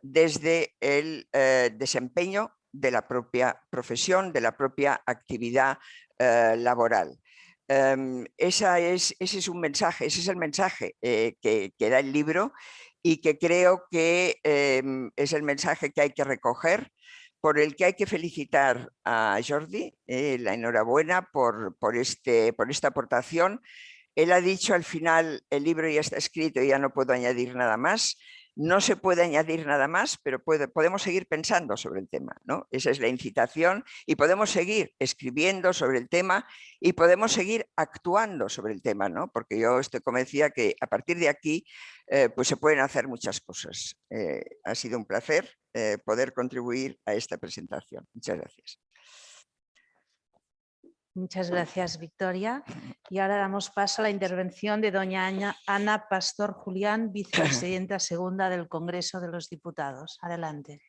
desde el desempeño de la propia profesión, de la propia actividad laboral. Ese es un mensaje, ese es el mensaje que da el libro, y que creo que es el mensaje que hay que recoger, por el que hay que felicitar a Jordi, la enhorabuena por esta aportación. Él ha dicho al final, el libro ya está escrito y ya no puedo añadir nada más. No se puede añadir nada más, pero podemos seguir pensando sobre el tema, ¿no? Esa es la incitación, y podemos seguir escribiendo sobre el tema y podemos seguir actuando sobre el tema, ¿no? Porque yo estoy convencida que a partir de aquí pues se pueden hacer muchas cosas. Ha sido un placer poder contribuir a esta presentación. Muchas gracias. Muchas gracias, Victoria. Y ahora damos paso a la intervención de doña Ana Pastor Julián, vicepresidenta segunda del Congreso de los Diputados. Adelante.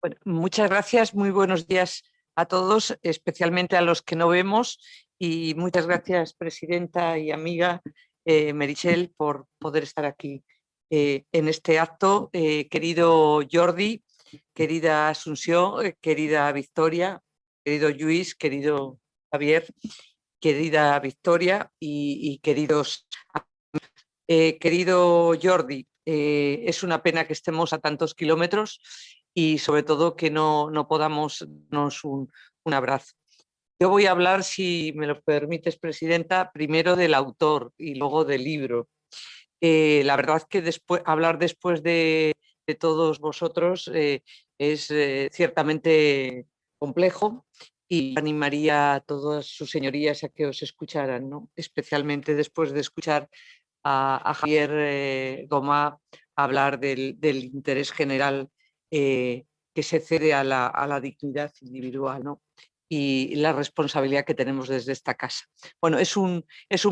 Bueno, muchas gracias, muy buenos días a todos, especialmente a los que no vemos, y muchas gracias, presidenta y amiga Meritxell, por poder estar aquí en este acto. Querido Jordi, querida Asunción, querida Victoria, querido Lluís, querido Javier, querida Victoria y queridos... querido Jordi, es una pena que estemos a tantos kilómetros y sobre todo que no podamos darnos un abrazo. Yo voy a hablar, si me lo permites, presidenta, primero del autor y luego del libro. La verdad que hablar después de todos vosotros es ciertamente complejo, y animaría a todas sus señorías a que os escucharan, ¿no? Especialmente después de escuchar a Javier Gomá hablar del interés general que se cede a la dignidad individual, ¿no? Y la responsabilidad que tenemos desde esta casa. Bueno, es un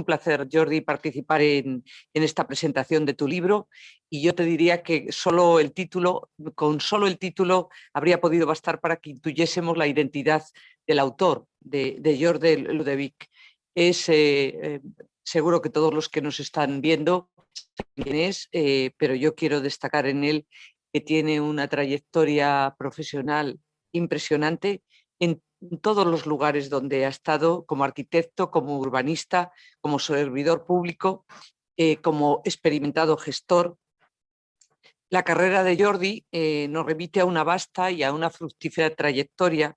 placer, Jordi, participar en esta presentación de tu libro, y yo te diría que con solo el título habría podido bastar para que intuyésemos la identidad del autor, de Jordi Ludovic. Es seguro que todos los que nos están viendo saben quién es, pero yo quiero destacar en él que tiene una trayectoria profesional impresionante en todos los lugares donde ha estado, como arquitecto, como urbanista, como servidor público, como experimentado gestor. La carrera de Jordi nos remite a una vasta y a una fructífera trayectoria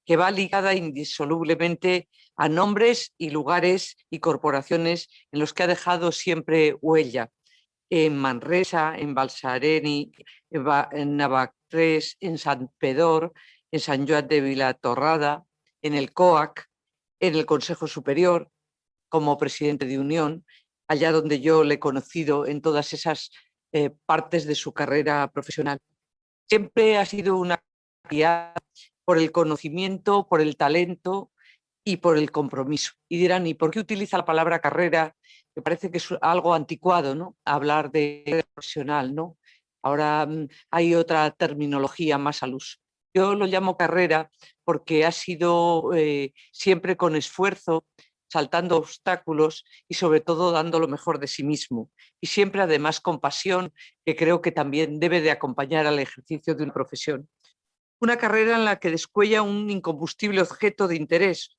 que va ligada indisolublemente a nombres y lugares y corporaciones en los que ha dejado siempre huella. En Manresa, en Balsareny, en Navacrés, en Santpedor, en Sant Joan de Vilatorrada, en el COAC, en el Consejo Superior, como presidente de Unión, allá donde yo le he conocido en todas esas partes de su carrera profesional. Siempre ha sido una guía por el conocimiento, por el talento y por el compromiso. Y dirán, ¿y por qué utiliza la palabra carrera? Me parece que es algo anticuado, ¿no? Hablar de profesional, ¿no? Ahora hay otra terminología más al uso. Yo lo llamo carrera porque ha sido siempre con esfuerzo, saltando obstáculos y sobre todo dando lo mejor de sí mismo. Y siempre además con pasión, que creo que también debe de acompañar al ejercicio de una profesión. Una carrera en la que descuella un incombustible objeto de interés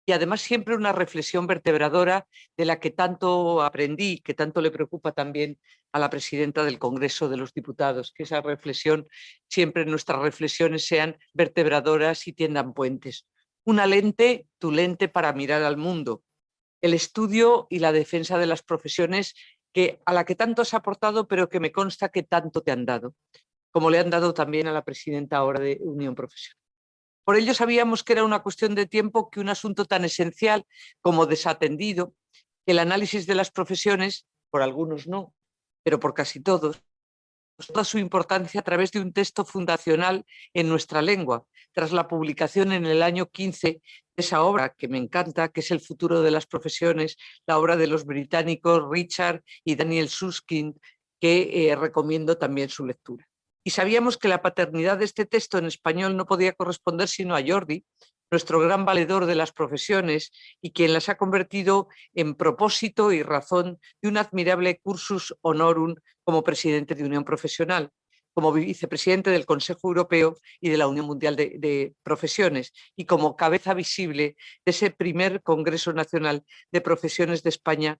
y además siempre una reflexión vertebradora de la que tanto aprendí, que tanto le preocupa también a la presidenta del Congreso de los Diputados, que esa reflexión, siempre nuestras reflexiones sean vertebradoras y tiendan puentes. Una lente, tu lente para mirar al mundo. El estudio y la defensa de las profesiones a la que tanto has aportado, pero que me consta que tanto te han dado, como le han dado también a la presidenta ahora de Unión Profesional. Por ello sabíamos que era una cuestión de tiempo que un asunto tan esencial como desatendido, el análisis de las profesiones, por algunos no, pero por casi todos, toda su importancia a través de un texto fundacional en nuestra lengua, tras la publicación en el año 15 de esa obra que me encanta, que es El futuro de las profesiones, la obra de los británicos Richard y Daniel Susskind, que recomiendo también su lectura. Y sabíamos que la paternidad de este texto en español no podía corresponder sino a Jordi, nuestro gran valedor de las profesiones y quien las ha convertido en propósito y razón de un admirable cursus honorum como presidente de Unión Profesional, como vicepresidente del Consejo Europeo y de la Unión Mundial de Profesiones y como cabeza visible de ese primer Congreso Nacional de Profesiones de España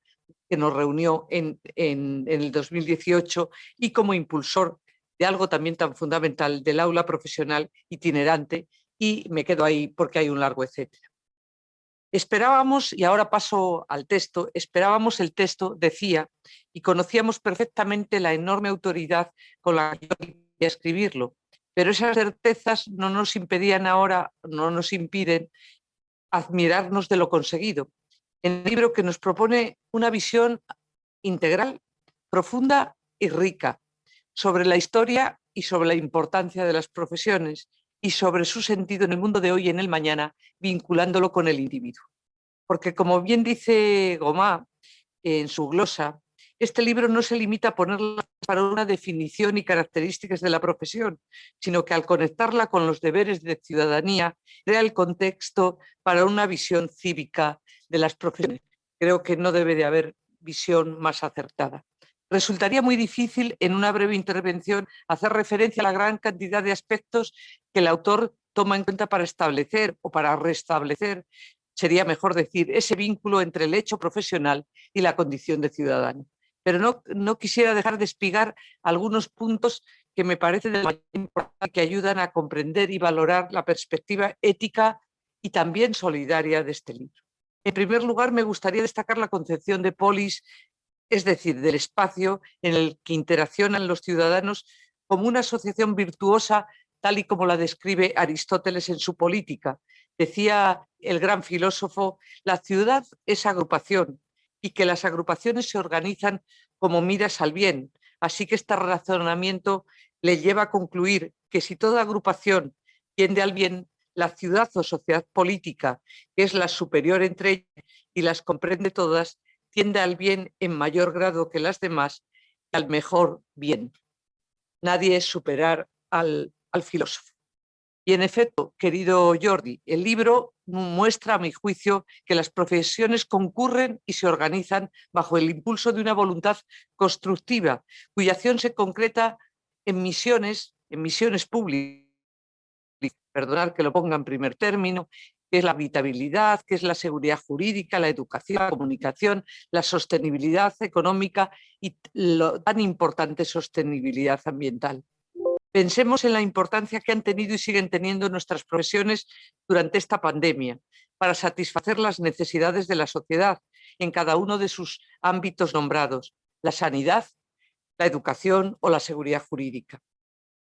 que nos reunió en el 2018 y como impulsor de algo también tan fundamental del aula profesional itinerante, y me quedo ahí porque hay un largo etcétera. Esperábamos, y ahora paso al texto, esperábamos el texto, decía, y conocíamos perfectamente la enorme autoridad con la que yo quería escribirlo, pero esas certezas no nos impedían ahora, no nos impiden admirarnos de lo conseguido. El libro que nos propone una visión integral, profunda y rica sobre la historia y sobre la importancia de las profesiones y sobre su sentido en el mundo de hoy y en el mañana, vinculándolo con el individuo. Porque, como bien dice Gomá en su glosa, este libro no se limita a ponerla para una definición y características de la profesión, sino que al conectarla con los deberes de ciudadanía, crea el contexto para una visión cívica de las profesiones. Creo que no debe de haber visión más acertada. Resultaría muy difícil en una breve intervención hacer referencia a la gran cantidad de aspectos que el autor toma en cuenta para establecer o para restablecer, sería mejor decir, ese vínculo entre el hecho profesional y la condición de ciudadano. Pero no quisiera dejar de espigar algunos puntos que me parece de mayor importancia, que ayudan a comprender y valorar la perspectiva ética y también solidaria de este libro. En primer lugar, me gustaría destacar la concepción de polis, es decir, del espacio en el que interaccionan los ciudadanos como una asociación virtuosa, tal y como la describe Aristóteles en su Política. Decía el gran filósofo, la ciudad es agrupación y que las agrupaciones se organizan como miras al bien. Así que este razonamiento le lleva a concluir que si toda agrupación tiende al bien, la ciudad o sociedad política, que es la superior entre ellas y las comprende todas, tiende al bien en mayor grado que las demás y al mejor bien. Nadie es superar al filósofo. Y en efecto, querido Jordi, el libro muestra, a mi juicio, que las profesiones concurren y se organizan bajo el impulso de una voluntad constructiva, cuya acción se concreta en misiones públicas. Perdonad que lo ponga en primer término, que es la habitabilidad, que es la seguridad jurídica, la educación, la comunicación, la sostenibilidad económica y lo tan importante sostenibilidad ambiental. Pensemos en la importancia que han tenido y siguen teniendo nuestras profesiones durante esta pandemia para satisfacer las necesidades de la sociedad en cada uno de sus ámbitos nombrados, la sanidad, la educación o la seguridad jurídica.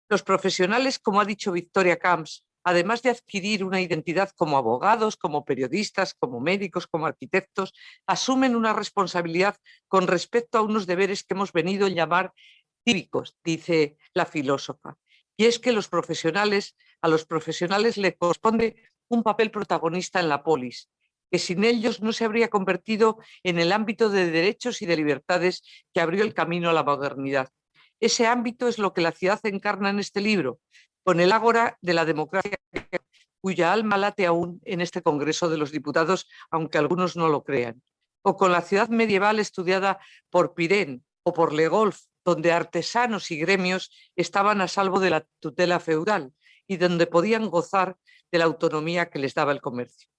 Los profesionales, como ha dicho Victoria Camps, además de adquirir una identidad como abogados, como periodistas, como médicos, como arquitectos, asumen una responsabilidad con respecto a unos deberes que hemos venido a llamar cívicos, dice la filósofa. Y es que a los profesionales les corresponde un papel protagonista en la polis, que sin ellos no se habría convertido en el ámbito de derechos y de libertades que abrió el camino a la modernidad. Ese ámbito es lo que la ciudad encarna en este libro, con el ágora de la democracia cuya alma late aún en este Congreso de los Diputados, aunque algunos no lo crean. O con la ciudad medieval estudiada por Pirén o por Le Goff, donde artesanos y gremios estaban a salvo de la tutela feudal y donde podían gozar de la autonomía que les daba el comercio.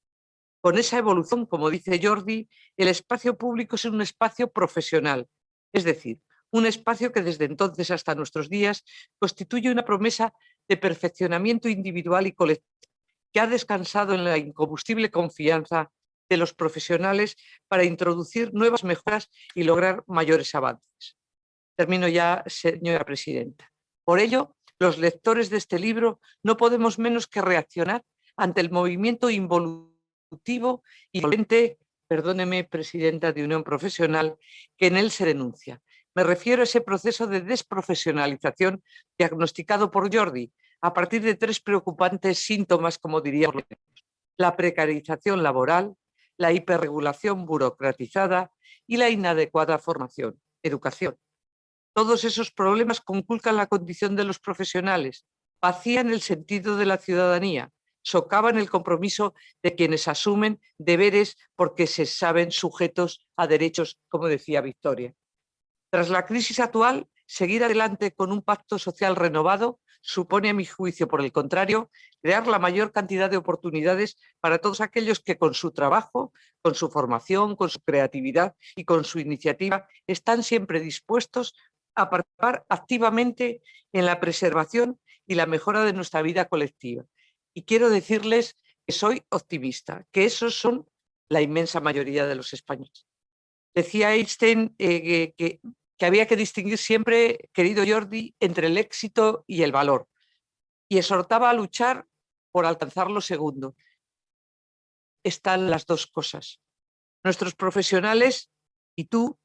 Con esa evolución, como dice Jordi, el espacio público es un espacio profesional, es decir, un espacio que desde entonces hasta nuestros días constituye una promesa de perfeccionamiento individual y colectivo, que ha descansado en la incombustible confianza de los profesionales para introducir nuevas mejoras y lograr mayores avances. Termino ya, señora presidenta. Por ello, los lectores de este libro no podemos menos que reaccionar ante el movimiento involutivo y violento, perdóneme, presidenta de Unión Profesional, que en él se denuncia. Me refiero a ese proceso de desprofesionalización diagnosticado por Jordi a partir de 3 preocupantes síntomas, como diríamos: la precarización laboral, la hiperregulación burocratizada y la inadecuada formación, educación. Todos esos problemas conculcan la condición de los profesionales, vacían el sentido de la ciudadanía, socavan el compromiso de quienes asumen deberes porque se saben sujetos a derechos, como decía Victoria. Tras la crisis actual, seguir adelante con un pacto social renovado supone, a mi juicio, por el contrario, crear la mayor cantidad de oportunidades para todos aquellos que con su trabajo, con su formación, con su creatividad y con su iniciativa están siempre dispuestos a participar activamente en la preservación y la mejora de nuestra vida colectiva. Y quiero decirles que soy optimista, que esos son la inmensa mayoría de los españoles. Decía Einstein que había que distinguir siempre, querido Jordi, entre el éxito y el valor, y exhortaba a luchar por alcanzar lo segundo. Están las dos cosas. Nuestros profesionales y tú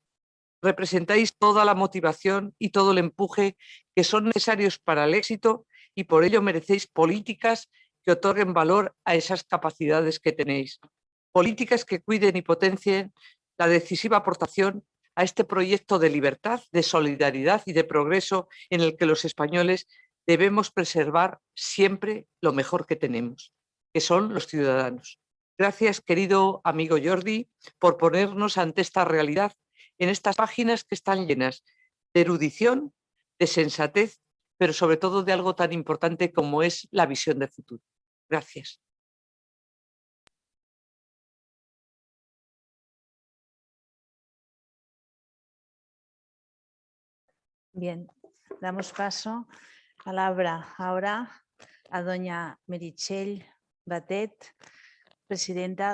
representáis toda la motivación y todo el empuje que son necesarios para el éxito, y por ello merecéis políticas que otorguen valor a esas capacidades que tenéis. Políticas que cuiden y potencien la decisiva aportación a este proyecto de libertad, de solidaridad y de progreso en el que los españoles debemos preservar siempre lo mejor que tenemos, que son los ciudadanos. Gracias, querido amigo Jordi, por ponernos ante esta realidad en estas páginas que están llenas de erudición, de sensatez, pero sobre todo de algo tan importante como es la visión de futuro. Gracias. Bien, damos paso, palabra ahora a doña Meritxell Batet,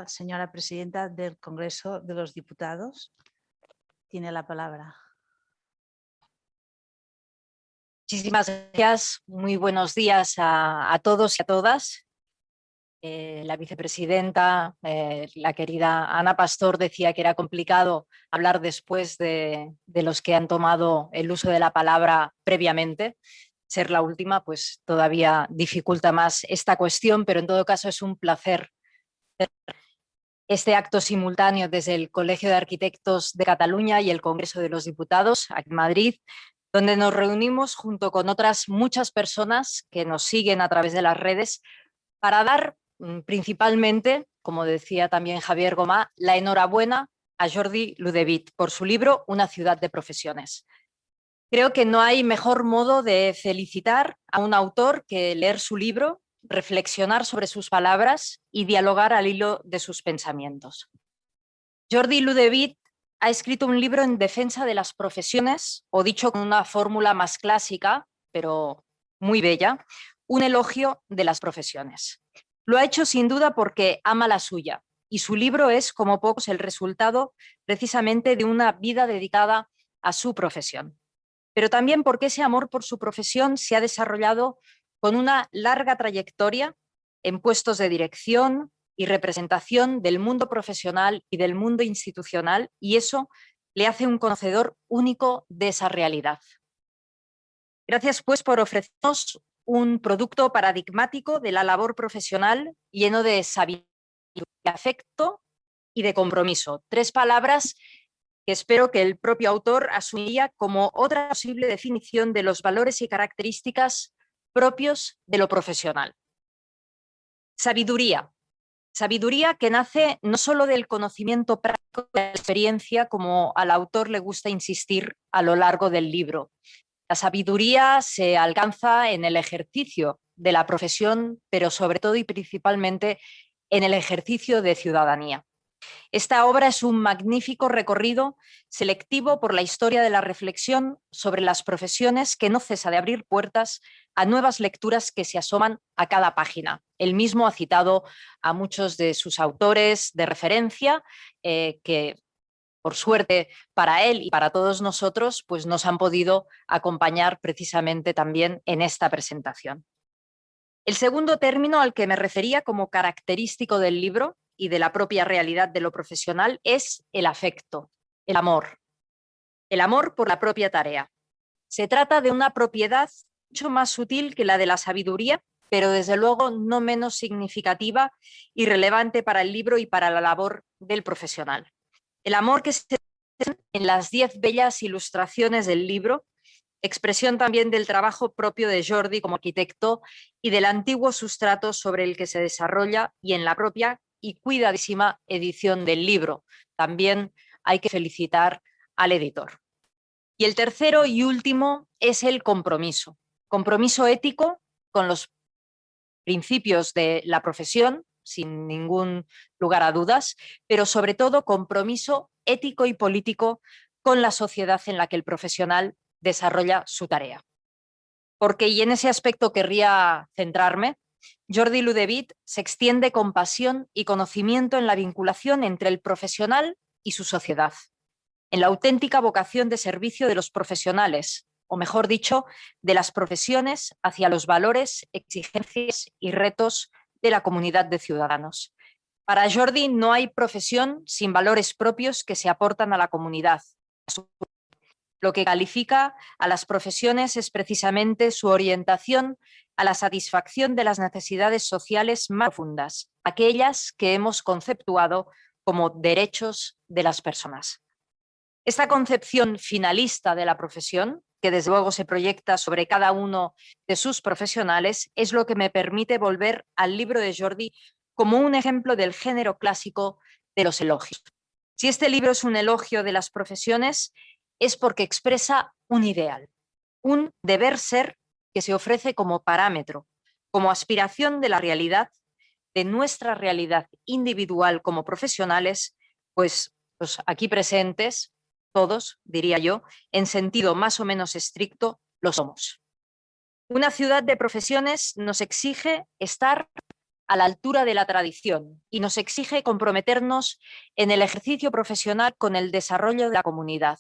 señora presidenta del Congreso de los Diputados. Tiene la palabra. Muchísimas gracias. Muy buenos días a todos y a todas. La vicepresidenta, la querida Ana Pastor, decía que era complicado hablar después de los que han tomado el uso de la palabra previamente. Ser la última, pues todavía dificulta más esta cuestión, pero en todo caso es un placer este acto simultáneo desde el Colegio de Arquitectos de Cataluña y el Congreso de los Diputados, aquí en Madrid, donde nos reunimos junto con otras muchas personas que nos siguen a través de las redes para dar principalmente, como decía también Javier Gomá, la enhorabuena a Jordi Ludevitt por su libro Una ciudad de profesiones. Creo que no hay mejor modo de felicitar a un autor que leer su libro, reflexionar sobre sus palabras y dialogar al hilo de sus pensamientos. Jordi Ludevitt ha escrito un libro en defensa de las profesiones, o dicho con una fórmula más clásica, pero muy bella, un elogio de las profesiones. Lo ha hecho sin duda porque ama la suya, y su libro es, como pocos, el resultado precisamente de una vida dedicada a su profesión. Pero también porque ese amor por su profesión se ha desarrollado con una larga trayectoria en puestos de dirección y representación del mundo profesional y del mundo institucional, y eso le hace un conocedor único de esa realidad. Gracias, pues, por ofrecernos un producto paradigmático de la labor profesional lleno de sabiduría, de afecto y de compromiso. 3 palabras que espero que el propio autor asumiría como otra posible definición de los valores y características propios de lo profesional. Sabiduría. Sabiduría que nace no solo del conocimiento práctico de la experiencia, como al autor le gusta insistir a lo largo del libro. La sabiduría se alcanza en el ejercicio de la profesión, pero sobre todo y principalmente en el ejercicio de ciudadanía. Esta obra es un magnífico recorrido selectivo por la historia de la reflexión sobre las profesiones, que no cesa de abrir puertas a nuevas lecturas que se asoman a cada página. Él mismo ha citado a muchos de sus autores de referencia que, por suerte para él y para todos nosotros, pues nos han podido acompañar precisamente también en esta presentación. El segundo término al que me refería como característico del libro y de la propia realidad de lo profesional es el afecto, el amor. el amor por la propia tarea. Se trata de una propiedad mucho más sutil que la de la sabiduría, pero desde luego no menos significativa y relevante para el libro y para la labor del profesional. El amor que se expresa en las 10 bellas ilustraciones del libro, expresión también del trabajo propio de Jordi como arquitecto y del antiguo sustrato sobre el que se desarrolla, y en la propia y cuidadísima edición del libro. También hay que felicitar al editor. Y el tercero y último es el compromiso. Compromiso ético con los principios de la profesión, sin ningún lugar a dudas, pero sobre todo compromiso ético y político con la sociedad en la que el profesional desarrolla su tarea. Porque, y en ese aspecto querría centrarme, Jordi Ludovic se extiende con pasión y conocimiento en la vinculación entre el profesional y su sociedad, en la auténtica vocación de servicio de los profesionales, o mejor dicho, de las profesiones hacia los valores, exigencias y retos de la comunidad de ciudadanos. Para Jordi no hay profesión sin valores propios que se aportan a la comunidad. Lo que califica a las profesiones es precisamente su orientación a la satisfacción de las necesidades sociales más profundas, aquellas que hemos conceptuado como derechos de las personas. Esta concepción finalista de la profesión, que desde luego se proyecta sobre cada uno de sus profesionales, es lo que me permite volver al libro de Jordi como un ejemplo del género clásico de los elogios. Si este libro es un elogio de las profesiones, es porque expresa un ideal, un deber ser que se ofrece como parámetro, como aspiración de la realidad, de nuestra realidad individual como profesionales, pues los aquí presentes, todos, diría yo, en sentido más o menos estricto, lo somos. Una ciudad de profesiones nos exige estar a la altura de la tradición y nos exige comprometernos en el ejercicio profesional con el desarrollo de la comunidad.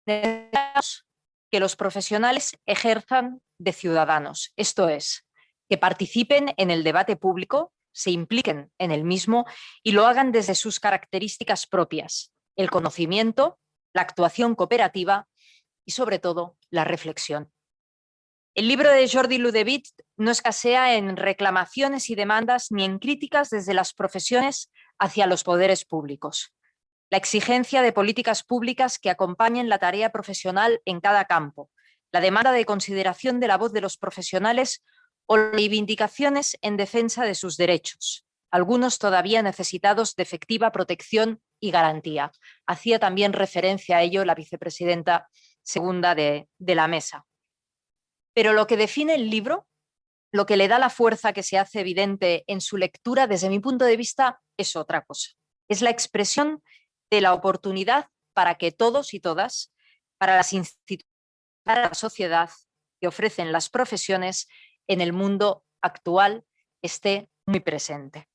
Necesitamos que los profesionales ejerzan de ciudadanos, esto es, que participen en el debate público, se impliquen en el mismo y lo hagan desde sus características propias, el conocimiento, la actuación cooperativa y, sobre todo, la reflexión. El libro de Jordi Ludovic no escasea en reclamaciones y demandas ni en críticas desde las profesiones hacia los poderes públicos. La exigencia de políticas públicas que acompañen la tarea profesional en cada campo, la demanda de consideración de la voz de los profesionales o reivindicaciones en defensa de sus derechos, algunos todavía necesitados de efectiva protección y garantía. Hacía también referencia a ello la vicepresidenta segunda de la mesa. Pero lo que define el libro, lo que le da la fuerza que se hace evidente en su lectura, desde mi punto de vista, es otra cosa. Es la expresión de la oportunidad para que todos y todas, para las instituciones, para la sociedad que ofrecen las profesiones en el mundo actual, esté muy presente.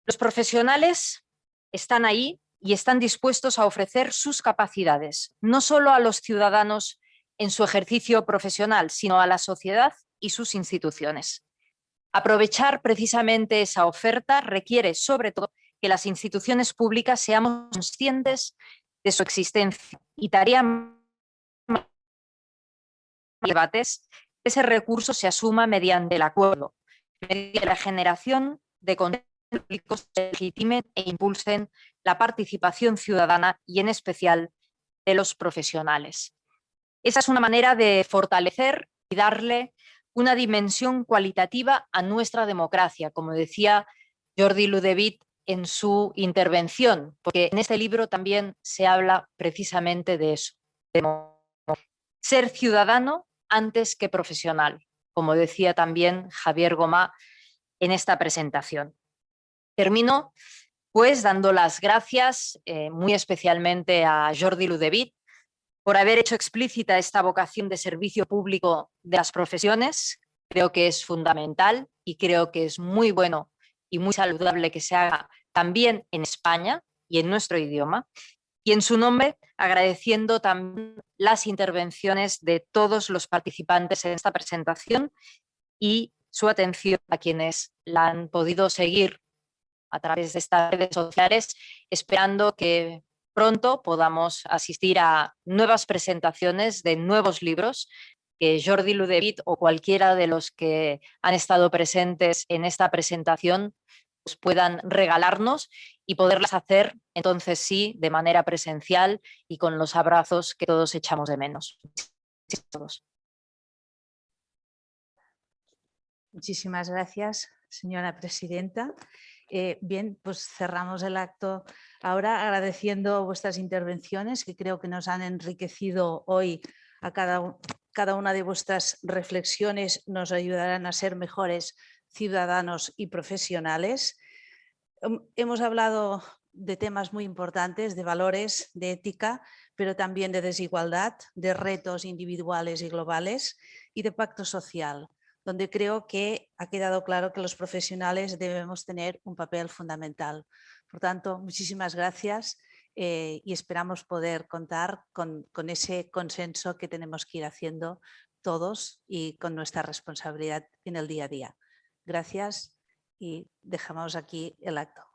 Los profesionales están ahí y están dispuestos a ofrecer sus capacidades, no solo a los ciudadanos en su ejercicio profesional, sino a la sociedad y sus instituciones. Aprovechar precisamente esa oferta requiere, sobre todo, que las instituciones públicas seamos conscientes de su existencia y tarea debates, ese recurso se asuma mediante el acuerdo, mediante la generación de contenidos públicos que legitimen e impulsen la participación ciudadana y en especial de los profesionales. Esa es una manera de fortalecer y darle una dimensión cualitativa a nuestra democracia, como decía Jordi Ludovic en su intervención, porque en este libro también se habla precisamente de eso, de ser ciudadano antes que profesional, como decía también Javier Gomá en esta presentación. Termino pues dando las gracias muy especialmente a Jordi Ludovic por haber hecho explícita esta vocación de servicio público de las profesiones. Creo que es fundamental y creo que es muy bueno y muy saludable que se haga también en España y en nuestro idioma. Y en su nombre, agradeciendo también las intervenciones de todos los participantes en esta presentación y su atención a quienes la han podido seguir a través de estas redes sociales, esperando que pronto podamos asistir a nuevas presentaciones de nuevos libros que Jordi Ludevit o cualquiera de los que han estado presentes en esta presentación pues puedan regalarnos y poderlas hacer entonces sí de manera presencial y con los abrazos que todos echamos de menos. Muchísimas gracias, señora presidenta. Bien, pues cerramos el acto ahora agradeciendo vuestras intervenciones que creo que nos han enriquecido hoy a cada una de vuestras reflexiones, nos ayudarán a ser mejores ciudadanos y profesionales. Hemos hablado de temas muy importantes, de valores, de ética, pero también de desigualdad, de retos individuales y globales y de pacto social, donde creo que ha quedado claro que los profesionales debemos tener un papel fundamental. Por tanto, muchísimas gracias y esperamos poder contar con ese consenso que tenemos que ir haciendo todos y con nuestra responsabilidad en el día a día. Gracias y dejamos aquí el acto.